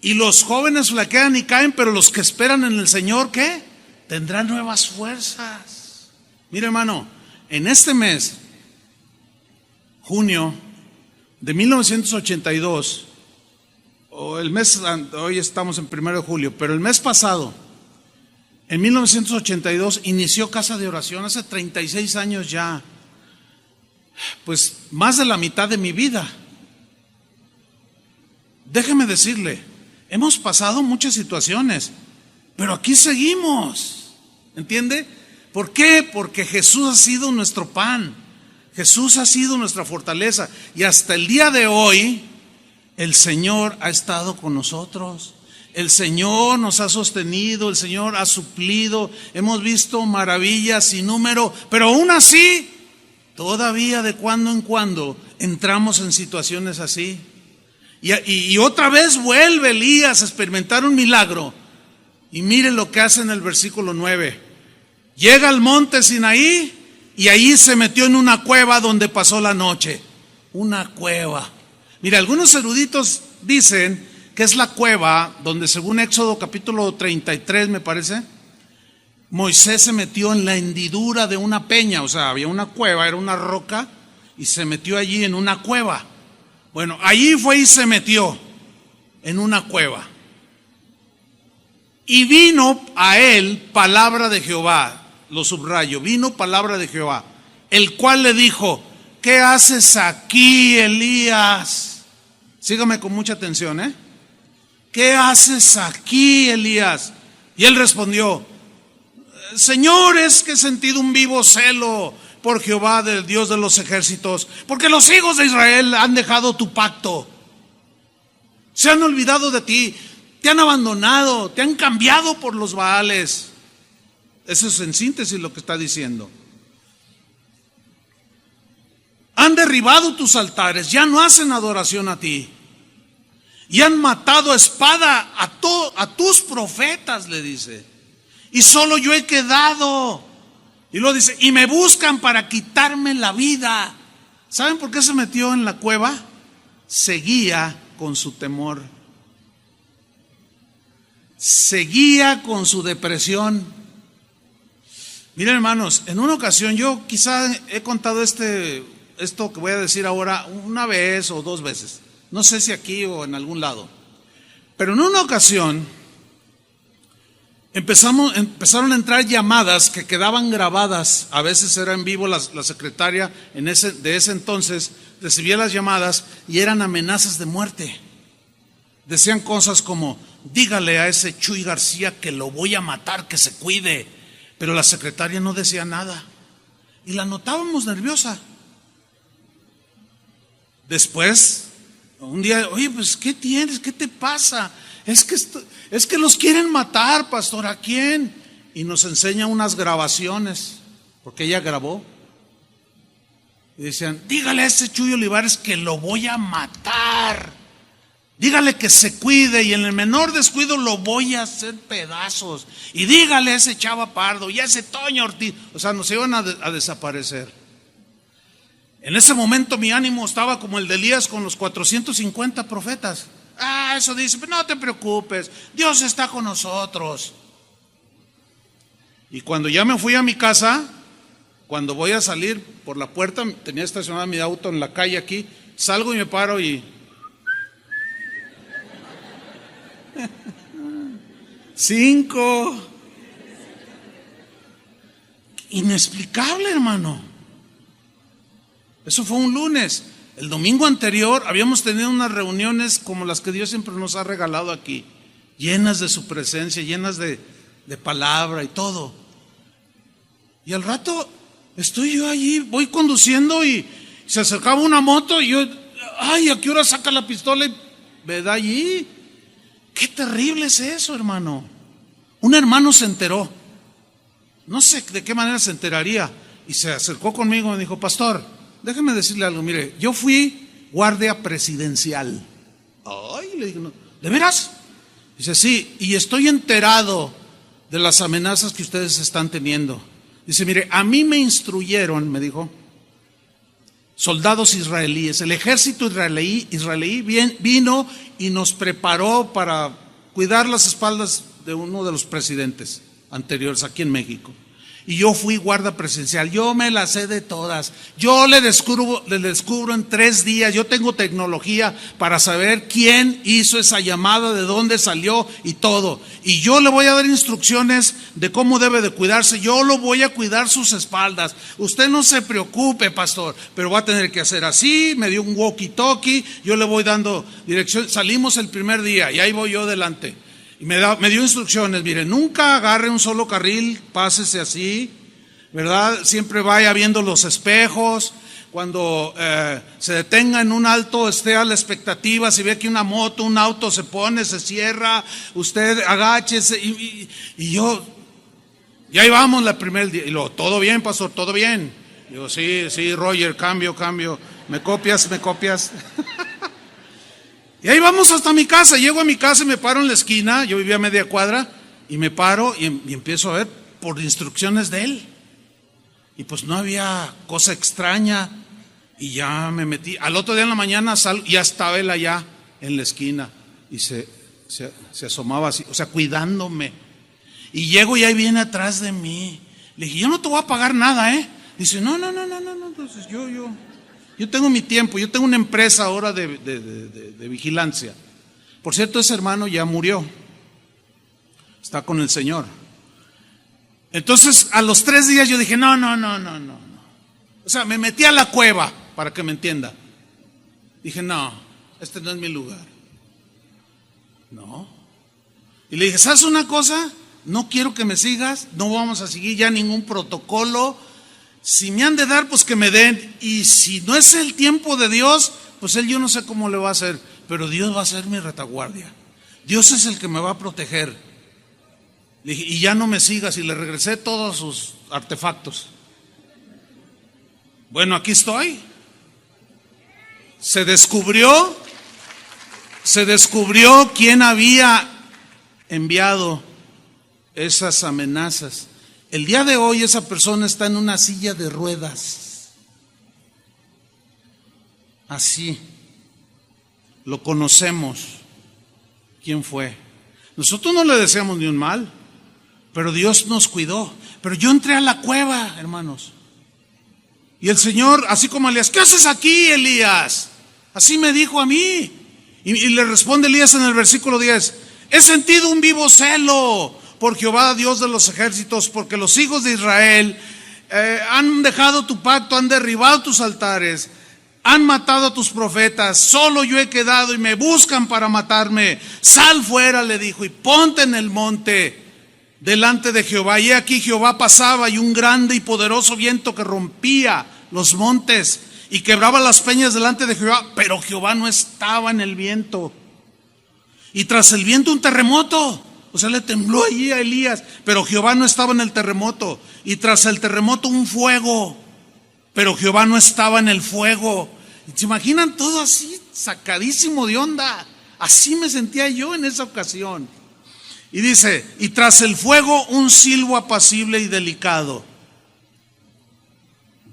Y los jóvenes flaquean y caen, pero los que esperan en el Señor, ¿qué? Tendrán nuevas fuerzas. Mira, hermano, en este mes, junio de 1982, hoy estamos en 1 de julio, pero el mes pasado, en 1982, inició Casa de Oración, hace 36 años ya, pues más de la mitad de mi vida. Déjeme decirle, hemos pasado muchas situaciones, pero aquí seguimos, ¿entiende? ¿Por qué? Porque Jesús ha sido nuestro pan, Jesús ha sido nuestra fortaleza, y hasta el día de hoy, el Señor ha estado con nosotros. El Señor nos ha sostenido, el Señor ha suplido, hemos visto maravillas sin número, pero aún así, todavía de cuando en cuando entramos en situaciones así. Y otra vez vuelve Elías a experimentar un milagro. Y mire lo que hace en el versículo 9. Llega al monte Sinaí y ahí se metió en una cueva donde pasó la noche. Una cueva. Mira, algunos eruditos dicen que es la cueva donde, según Éxodo capítulo 33 me parece, Moisés se metió en la hendidura de una peña. O sea, había una cueva, era una roca, y se metió allí en una cueva. Bueno, allí fue y se metió en una cueva. Y vino a él palabra de Jehová, lo subrayo, vino palabra de Jehová, el cual le dijo: ¿qué haces aquí, Elías? Sígame con mucha atención, ¿eh? ¿Qué haces aquí, Elías? Y él respondió: Señor, es que he sentido un vivo celo por Jehová, del Dios de los ejércitos, porque los hijos de Israel han dejado tu pacto, se han olvidado de ti, te han abandonado, te han cambiado por los Baales. Eso es en síntesis lo que está diciendo. Han derribado tus altares, ya no hacen adoración a ti, y han matado a espada a tus profetas, le dice, y solo yo he quedado. Y luego dice: y me buscan para quitarme la vida. ¿Saben por qué se metió en la cueva? Seguía con su temor, seguía con su depresión. Miren, hermanos, en una ocasión, yo quizá he contado esto que voy a decir ahora una vez o dos veces, no sé si aquí o en algún lado, pero en una ocasión empezaron a entrar llamadas que quedaban grabadas. A veces era en vivo, la secretaria de ese entonces recibía las llamadas y eran amenazas de muerte. Decían cosas como: dígale a ese Chuy García que lo voy a matar, que se cuide. Pero la secretaria no decía nada y la notábamos nerviosa. Después, un día: oye, pues ¿qué tienes? ¿Qué te pasa? Es que los quieren matar, pastor. ¿A quién? Y nos enseña unas grabaciones, porque ella grabó. Y decían: dígale a ese Chuy Olivares que lo voy a matar. Dígale que se cuide y en el menor descuido lo voy a hacer pedazos. Y dígale a ese Chava Pardo y a ese Toño Ortiz. O sea, nos iban a desaparecer. En ese momento mi ánimo estaba como el de Elías con los 450 profetas. Eso dice: pero no te preocupes, Dios está con nosotros. Y cuando ya me fui a mi casa, cuando voy a salir por la puerta, tenía estacionado mi auto en la calle aquí, salgo y me paro y... Cinco. Inexplicable, hermano. Eso fue un lunes. El domingo anterior habíamos tenido unas reuniones como las que Dios siempre nos ha regalado aquí, llenas de su presencia, llenas de palabra y todo. Y al rato estoy yo allí, voy conduciendo y se acercaba una moto y yo: ay, ¿a qué hora saca la pistola y me da allí? Qué terrible es eso, hermano. Un hermano se enteró, no sé de qué manera se enteraría, y se acercó conmigo y me dijo: pastor, déjeme decirle algo. Mire, yo fui guardia presidencial. Ay, le digo: ¿de veras? Dice: sí, y estoy enterado de las amenazas que ustedes están teniendo. Dice: mire, a mí me instruyeron, me dijo, soldados israelíes, el ejército israelí vino y nos preparó para cuidar las espaldas de uno de los presidentes anteriores aquí en México. Y yo fui guarda presencial, yo me las sé de todas. Yo le descubro en 3 días, yo tengo tecnología para saber quién hizo esa llamada, de dónde salió y todo. Y yo le voy a dar instrucciones de cómo debe de cuidarse, yo lo voy a cuidar sus espaldas. Usted no se preocupe, pastor, pero va a tener que hacer así. Me dio un walkie-talkie, yo le voy dando dirección. Salimos el primer día y ahí voy yo delante. Y me dio instrucciones, mire, nunca agarre un solo carril, pásese así, ¿verdad? Siempre vaya viendo los espejos. Cuando se detenga en un alto, esté a la expectativa. Si ve que una moto, un auto se pone, se cierra, usted agáchese. Y yo, y ahí vamos el primer día. Y luego, ¿todo bien, pastor? ¿Todo bien? Digo, sí, Roger, cambio. ¿Me copias? Y ahí vamos hasta mi casa. Llego a mi casa y me paro en la esquina. Yo vivía a media cuadra. Y me paro y empiezo a ver por instrucciones de él. Y pues no había cosa extraña. Y ya me metí. Al otro día en la mañana ya estaba él allá en la esquina. Y se asomaba así, o sea, cuidándome. Y llego y ahí viene atrás de mí. Le dije, yo no te voy a pagar nada, ¿eh? Dice, no. Entonces yo tengo mi tiempo, yo tengo una empresa ahora de vigilancia. Por cierto, ese hermano ya murió, está con el Señor. Entonces, a los 3 días yo dije, no. O sea, me metí a la cueva, para que me entienda. Dije, no, este no es mi lugar. No. Y le dije, ¿sabes una cosa? No quiero que me sigas, no vamos a seguir ya ningún protocolo. Si me han de dar, pues que me den. Y si no es el tiempo de Dios, pues él yo no sé cómo le va a hacer. Pero Dios va a ser mi retaguardia. Dios es el que me va a proteger. Le dije, y ya no me sigas. Y le regresé todos sus artefactos. Bueno, aquí estoy. Se descubrió quién había enviado esas amenazas. El día de hoy esa persona está en una silla de ruedas. Así. Lo conocemos. ¿Quién fue? Nosotros no le deseamos ni un mal, pero Dios nos cuidó. Pero yo entré a la cueva, hermanos. Y el Señor, así como Elías, ¿qué haces aquí, Elías? Así me dijo a mí. Y le responde Elías en el versículo 10. He sentido un vivo celo por Jehová, Dios de los ejércitos, porque los hijos de Israel han dejado tu pacto, han derribado tus altares, han matado a tus profetas. Solo yo he quedado y me buscan para matarme. Sal fuera, le dijo, y ponte en el monte delante de Jehová. Y aquí Jehová pasaba, y un grande y poderoso viento que rompía los montes y quebraba las peñas delante de Jehová, pero Jehová no estaba en el viento. Y tras el viento un terremoto. O sea, le tembló allí a Elías, pero Jehová no estaba en el terremoto. Y tras el terremoto un fuego, pero Jehová no estaba en el fuego. ¿Se imaginan todo así, sacadísimo de onda? Así me sentía yo en esa ocasión. Y dice, y tras el fuego un silbo apacible y delicado.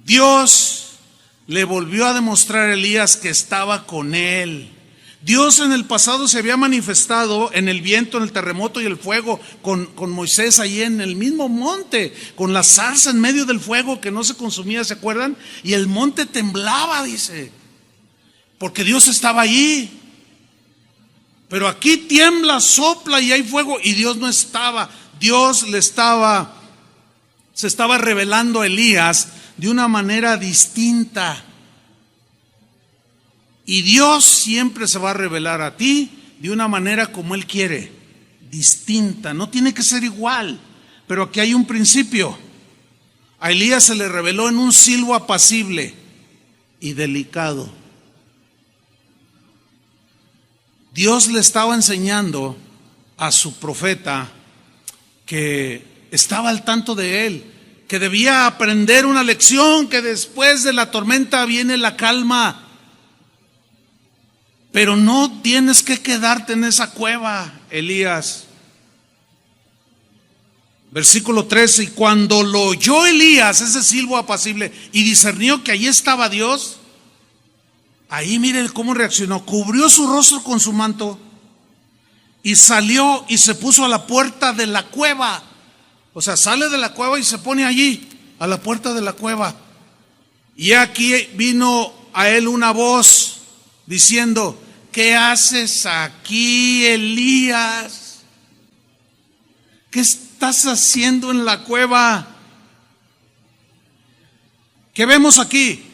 Dios le volvió a demostrar a Elías que estaba con él. Dios en el pasado se había manifestado en el viento, en el terremoto y el fuego con Moisés ahí en el mismo monte, con la zarza en medio del fuego que no se consumía, ¿se acuerdan? Y el monte temblaba, dice, porque Dios estaba allí. Pero aquí tiembla, sopla y hay fuego y Dios no estaba. Dios se estaba revelando a Elías de una manera distinta. Y Dios siempre se va a revelar a ti de una manera como Él quiere, distinta, no tiene que ser igual. Pero aquí hay un principio. A Elías se le reveló en un silbo apacible y delicado. Dios le estaba enseñando a su profeta que estaba al tanto de él, que debía aprender una lección, que después de la tormenta viene la calma. Pero no tienes que quedarte en esa cueva, Elías. Versículo 13, y cuando lo oyó Elías, ese silbo apacible, y discernió que allí estaba Dios, ahí miren cómo reaccionó, cubrió su rostro con su manto, y salió y se puso a la puerta de la cueva. O sea, sale de la cueva y se pone allí, a la puerta de la cueva. Y aquí vino a él una voz diciendo: ¿qué haces aquí, Elías? ¿Qué estás haciendo en la cueva? ¿Qué vemos aquí?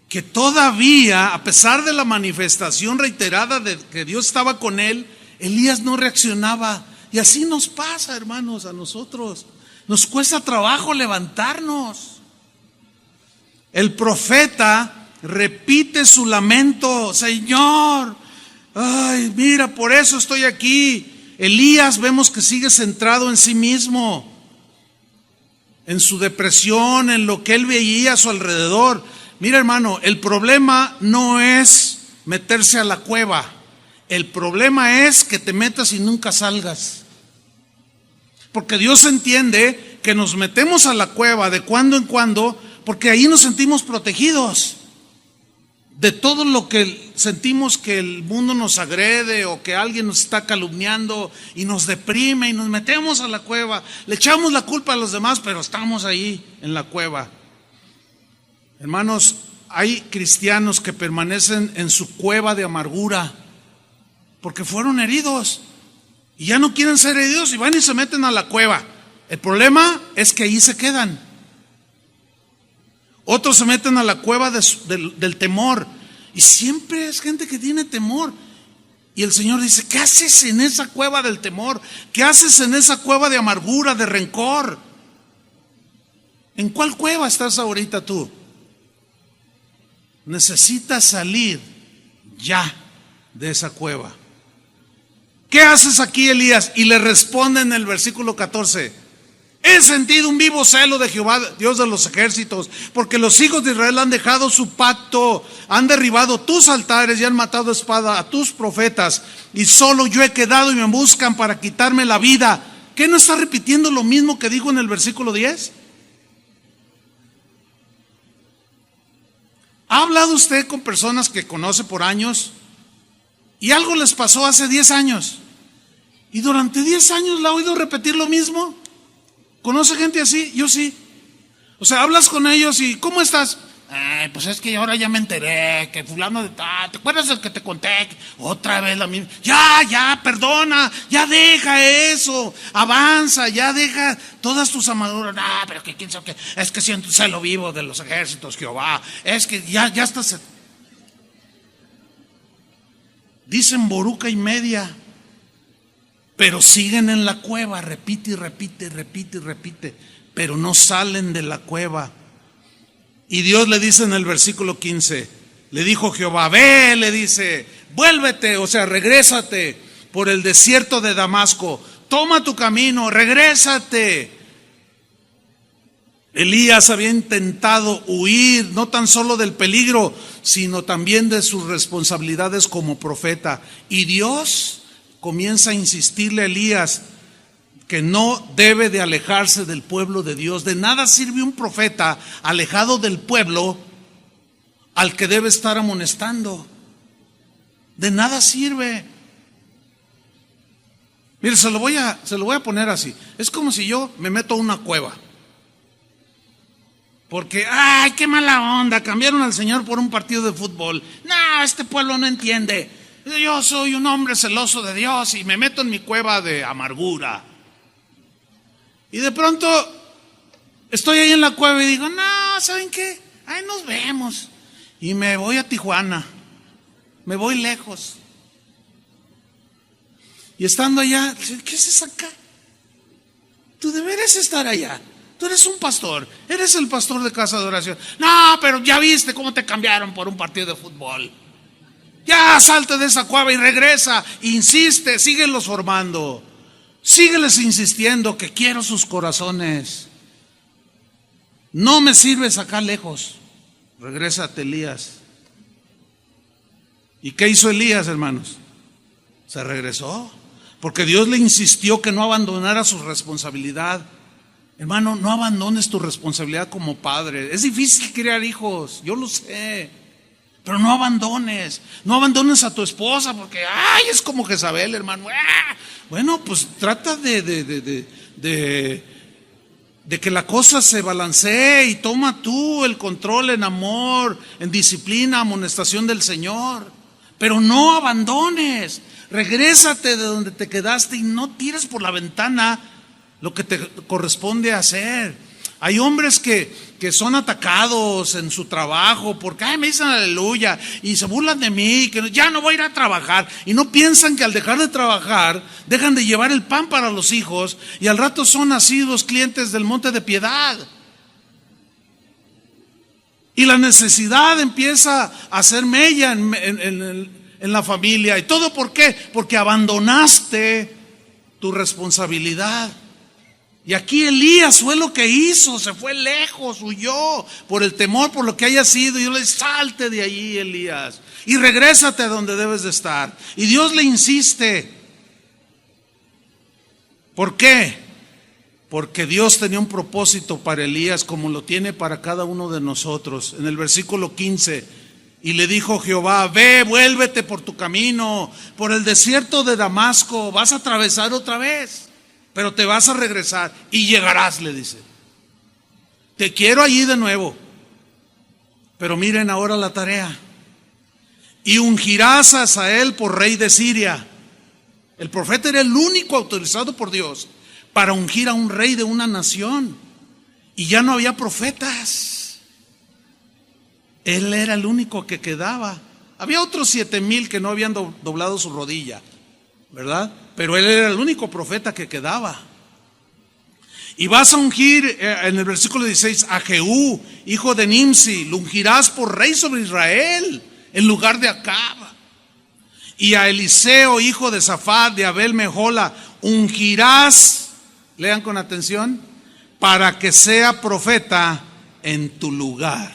Que todavía, a pesar de la manifestación reiterada de que Dios estaba con él, Elías no reaccionaba. Y así nos pasa, hermanos, a nosotros. Nos cuesta trabajo levantarnos. El profeta repite su lamento: Señor, ay, mira, por eso estoy aquí. Elías vemos que sigue centrado en sí mismo, en su depresión, en lo que él veía a su alrededor. Mira, hermano, el problema no es meterse a la cueva. El problema es que te metas y nunca salgas. Porque Dios entiende que nos metemos a la cueva de cuando en cuando, porque ahí nos sentimos protegidos de todo lo que sentimos que el mundo nos agrede o que alguien nos está calumniando y nos deprime, y nos metemos a la cueva, le echamos la culpa a los demás, pero estamos ahí en la cueva. Hermanos, hay cristianos que permanecen en su cueva de amargura porque fueron heridos y ya no quieren ser heridos y van y se meten a la cueva. El problema es que ahí se quedan. Otros se meten a la cueva del temor, y siempre es gente que tiene temor. Y el Señor dice: ¿qué haces en esa cueva del temor? ¿Qué haces en esa cueva de amargura, de rencor? ¿En cuál cueva estás ahorita tú? Necesitas salir ya de esa cueva. ¿Qué haces aquí, Elías? Y le responde en el versículo 14: he sentido un vivo celo de Jehová, Dios de los ejércitos, porque los hijos de Israel han dejado su pacto, han derribado tus altares y han matado a espada a tus profetas, y solo yo he quedado y me buscan para quitarme la vida. ¿Qué no está repitiendo lo mismo que dijo en el versículo 10? ¿Ha hablado usted con personas que conoce por años y algo les pasó hace 10 años? Y durante 10 años le ha oído repetir lo mismo. ¿Conoce gente así? Yo sí. O sea, hablas con ellos y ¿cómo estás? Pues es que ahora ya me enteré que fulano de tal, ¿te acuerdas del que te conté? Otra vez la misma. Ya, perdona, ya deja eso, avanza, ya deja todas tus amaduras. Pero que quién sabe qué, es que siento celo vivo de los ejércitos, Jehová. Es que ya estás. Dicen boruca y media, pero siguen en la cueva, repite y repite, pero no salen de la cueva. Y Dios le dice en el versículo 15, le dijo Jehová: ve, le dice, vuélvete, o sea, regrésate por el desierto de Damasco, toma tu camino, regrésate. Elías había intentado huir no tan solo del peligro, sino también de sus responsabilidades como profeta. Y Dios comienza a insistirle a Elías que no debe de alejarse del pueblo de Dios. De nada sirve un profeta alejado del pueblo al que debe estar amonestando. De nada sirve. Mire, se lo voy a poner así. Es como si yo me meto a una cueva. Porque, ay, qué mala onda, cambiaron al Señor por un partido de fútbol. No, este pueblo no entiende. Yo soy un hombre celoso de Dios y me meto en mi cueva de amargura. Y de pronto estoy ahí en la cueva y digo: no, ¿saben qué? Ahí nos vemos. Y me voy a Tijuana, me voy lejos. Y estando allá, ¿qué haces acá? Tú deberes estar allá. Tú eres un pastor, eres el pastor de casa de oración. No, pero ya viste cómo te cambiaron por un partido de fútbol. Ya salte de esa cueva y regresa. Insiste, síguelos formando. Sígueles insistiendo que quiero sus corazones. No me sirves acá lejos. Regrésate, Elías. ¿Y qué hizo Elías, hermanos? Se regresó, porque Dios le insistió que no abandonara su responsabilidad. Hermano, no abandones tu responsabilidad como padre. Es difícil criar hijos, yo lo sé, pero no abandones a tu esposa, porque es como Jezabel, hermano. Bueno, pues trata de de que la cosa se balancee y toma tú el control en amor, en disciplina, amonestación del Señor. Pero no abandones, regrésate de donde te quedaste y no tires por la ventana lo que te corresponde hacer. Hay hombres que son atacados en su trabajo porque me dicen aleluya y se burlan de mí, que ya no voy a ir a trabajar, y no piensan que al dejar de trabajar dejan de llevar el pan para los hijos y al rato son asiduos clientes del Monte de Piedad. Y la necesidad empieza a hacer mella en la familia. ¿Y todo por qué? Porque abandonaste tu responsabilidad. Y aquí Elías fue lo que hizo, se fue lejos, huyó por el temor, por lo que haya sido. Y yo le dije, salte de allí, Elías, y regrésate a donde debes de estar. Y Dios le insiste. ¿Por qué? Porque Dios tenía un propósito para Elías como lo tiene para cada uno de nosotros. En el versículo 15, y le dijo Jehová, ve, vuélvete por tu camino, por el desierto de Damasco, vas a atravesar otra vez, pero te vas a regresar y llegarás, le dice. Te quiero allí de nuevo. Pero miren ahora la tarea. Y ungirás a Hazael por rey de Siria. El profeta era el único autorizado por Dios para ungir a un rey de una nación. Y ya no había profetas. Él era el único que quedaba. Había otros 7,000 que no habían doblado su rodilla, ¿verdad? Pero él era el único profeta que quedaba. Y vas a ungir, en el versículo 16, a Jehú, hijo de Nimsi, lo ungirás por rey sobre Israel, en lugar de Acab. Y a Eliseo, hijo de Safat, de Abel Mehola, ungirás, lean con atención, para que sea profeta en tu lugar.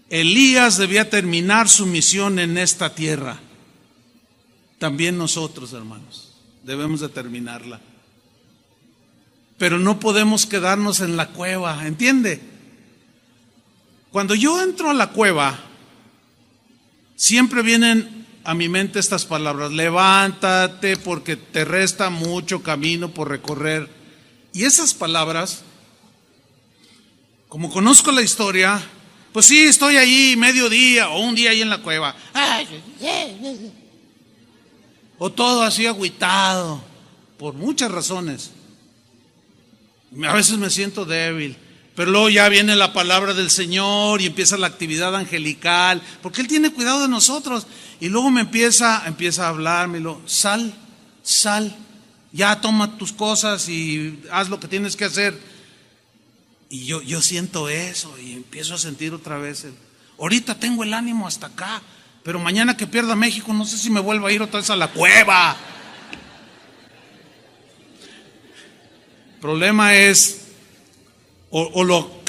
Elías debía terminar su misión en esta tierra. También nosotros, hermanos, debemos de terminarla. Pero no podemos quedarnos en la cueva, ¿entiende? Cuando yo entro a la cueva, siempre vienen a mi mente estas palabras: levántate porque te resta mucho camino por recorrer. Y esas palabras, como conozco la historia, pues sí, estoy ahí mediodía o un día ahí en la cueva. O todo así agüitado, por muchas razones. A veces me siento débil, pero luego ya viene la palabra del Señor y empieza la actividad angelical, porque Él tiene cuidado de nosotros. Y luego me empieza a hablarme, sal, ya toma tus cosas y haz lo que tienes que hacer. Y yo siento eso y empiezo a sentir otra vez ahorita tengo el ánimo hasta acá, pero mañana que pierda México no sé si me vuelvo a ir otra vez a la cueva. El problema es,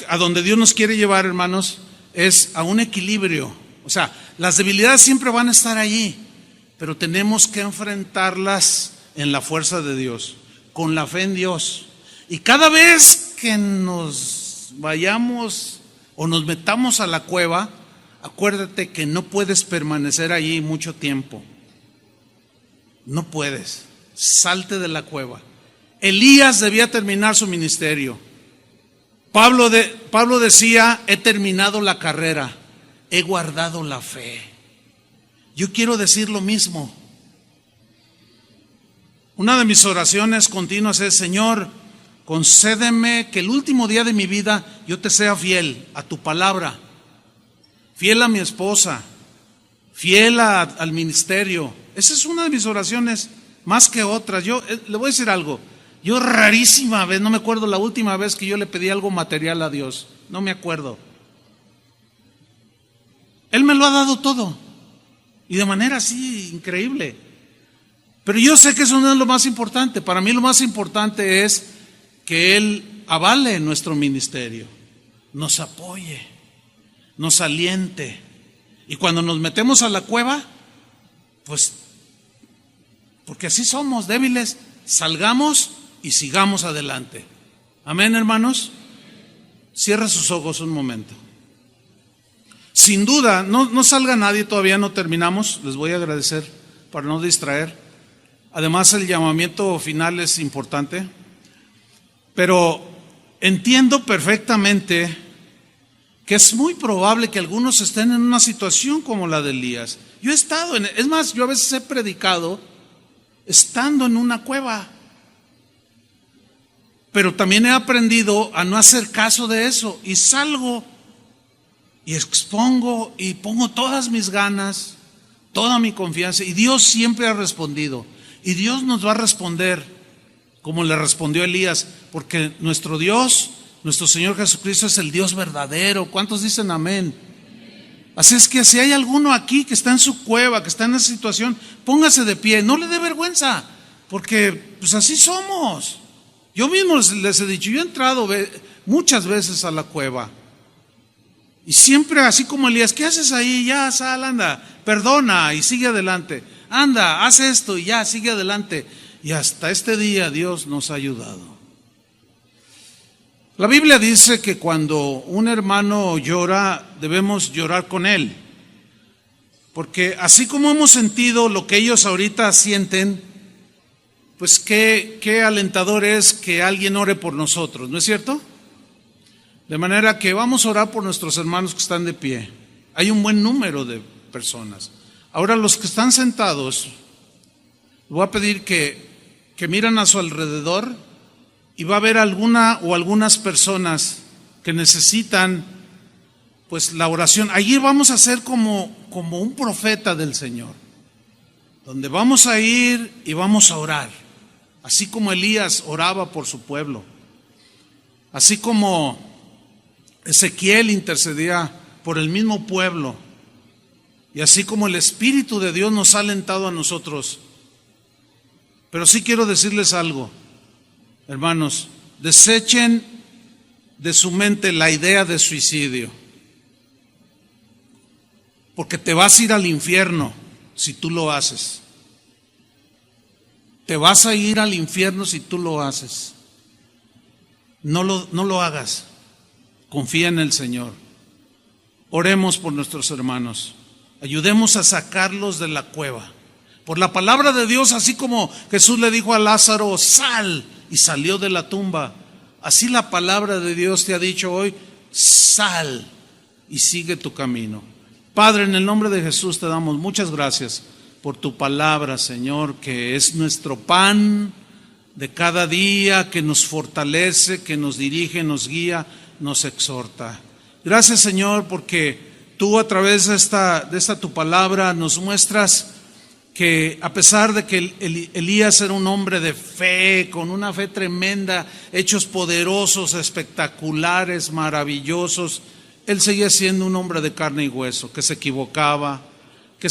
a donde Dios nos quiere llevar, hermanos, es a un equilibrio. O sea, las debilidades siempre van a estar allí, pero tenemos que enfrentarlas en la fuerza de Dios, con la fe en Dios. Y cada vez que nos vayamos o nos metamos a la cueva, acuérdate que no puedes permanecer allí mucho tiempo. No puedes. Salte de la cueva. Elías debía terminar su ministerio. Pablo decía, he terminado la carrera, he guardado la fe. Yo quiero decir lo mismo. Una de mis oraciones continuas es: Señor, concédeme que el último día de mi vida yo te sea fiel a tu palabra, fiel a mi esposa, fiel al ministerio. Esa es una de mis oraciones más que otras. Yo le voy a decir algo. Yo rarísima vez, no me acuerdo la última vez que yo le pedí algo material a Dios. No me acuerdo. Él me lo ha dado todo. Y de manera así increíble. Pero yo sé que eso no es lo más importante. Para mí lo más importante es que Él avale nuestro ministerio, nos apoye, nos aliente. Y cuando nos metemos a la cueva, pues, porque así somos, débiles, salgamos y sigamos adelante. Amén, hermanos. Cierra sus ojos un momento. Sin duda, no salga nadie, todavía no terminamos. Les voy a agradecer para no distraer. Además, el llamamiento final es importante. Pero entiendo perfectamente que es muy probable que algunos estén en una situación como la de Elías. Yo he estado es más, yo a veces he predicado estando en una cueva, pero también he aprendido a no hacer caso de eso y salgo y expongo y pongo todas mis ganas, toda mi confianza, y Dios siempre ha respondido, y Dios nos va a responder como le respondió Elías, porque nuestro Dios, nuestro Señor Jesucristo es el Dios verdadero. ¿Cuántos dicen amén? Así es que si hay alguno aquí que está en su cueva, que está en esa situación, póngase de pie, no le dé vergüenza, porque pues así somos. Yo mismo les he dicho, yo he entrado muchas veces a la cueva y siempre así como Elías, ¿qué haces ahí? Ya sal, anda, perdona y sigue adelante, anda, haz esto y ya, sigue adelante. Y hasta este día Dios nos ha ayudado. La Biblia dice que cuando un hermano llora, debemos llorar con él. Porque así como hemos sentido lo que ellos ahorita sienten, pues qué alentador es que alguien ore por nosotros, ¿no es cierto? De manera que vamos a orar por nuestros hermanos que están de pie. Hay un buen número de personas. Ahora los que están sentados, voy a pedir que miren a su alrededor y va a haber alguna o algunas personas que necesitan pues la oración. Allí vamos a ser como un profeta del Señor, donde vamos a ir y vamos a orar, así como Elías oraba por su pueblo, así como Ezequiel intercedía por el mismo pueblo, y así como el Espíritu de Dios nos ha alentado a nosotros. Pero sí quiero decirles algo, hermanos, desechen de su mente la idea de suicidio, porque te vas a ir al infierno si tú lo haces. Te vas a ir al infierno si tú lo haces. No lo hagas. Confía en el Señor. Oremos por nuestros hermanos. Ayudemos a sacarlos de la cueva. Por la palabra de Dios, así como Jesús le dijo a Lázaro, sal, y salió de la tumba, así la palabra de Dios te ha dicho hoy, sal y sigue tu camino. Padre, en el nombre de Jesús te damos muchas gracias por tu palabra, Señor, que es nuestro pan de cada día, que nos fortalece, que nos dirige, nos guía, nos exhorta. Gracias, Señor, porque tú a través de esta tu palabra nos muestras que a pesar de que Elías era un hombre de fe, con una fe tremenda, hechos poderosos, espectaculares, maravillosos, él seguía siendo un hombre de carne y hueso, que se equivocaba, que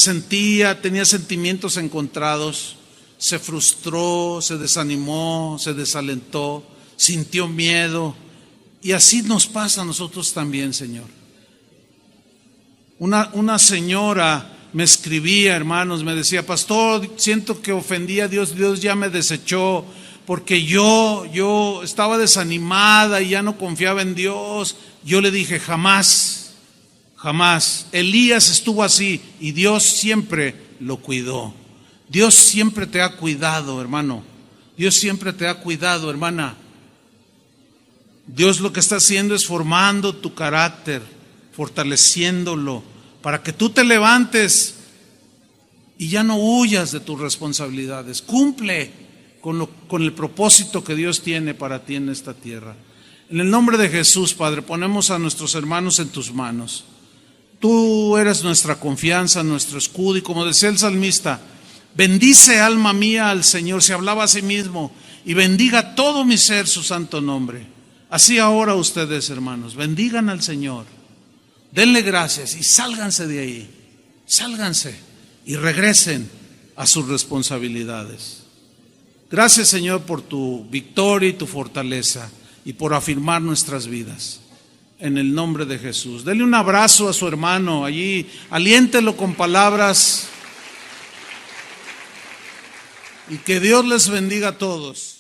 tenía sentimientos encontrados, se frustró, se desanimó, se desalentó, sintió miedo, y así nos pasa a nosotros también, Señor. Una señora me escribía, hermanos, me decía, pastor, siento que ofendí a Dios, Dios ya me desechó, porque yo estaba desanimada y ya no confiaba en Dios. Yo le dije, jamás, jamás. Elías estuvo así y Dios siempre lo cuidó. Dios siempre te ha cuidado, hermano. Dios siempre te ha cuidado, hermana. Dios lo que está haciendo es formando tu carácter, fortaleciéndolo, para que tú te levantes y ya no huyas de tus responsabilidades. Cumple con el propósito que Dios tiene para ti en esta tierra. En el nombre de Jesús, Padre, ponemos a nuestros hermanos en tus manos. Tú eres nuestra confianza, nuestro escudo, y como decía el salmista, bendice alma mía al Señor, se hablaba a sí mismo, y bendiga todo mi ser su santo nombre. Así ahora ustedes, hermanos, bendigan al Señor. Denle gracias y sálganse de ahí, sálganse y regresen a sus responsabilidades. Gracias, Señor, por tu victoria y tu fortaleza y por afirmar nuestras vidas. En el nombre de Jesús. Dele un abrazo a su hermano allí, aliéntelo con palabras y que Dios les bendiga a todos.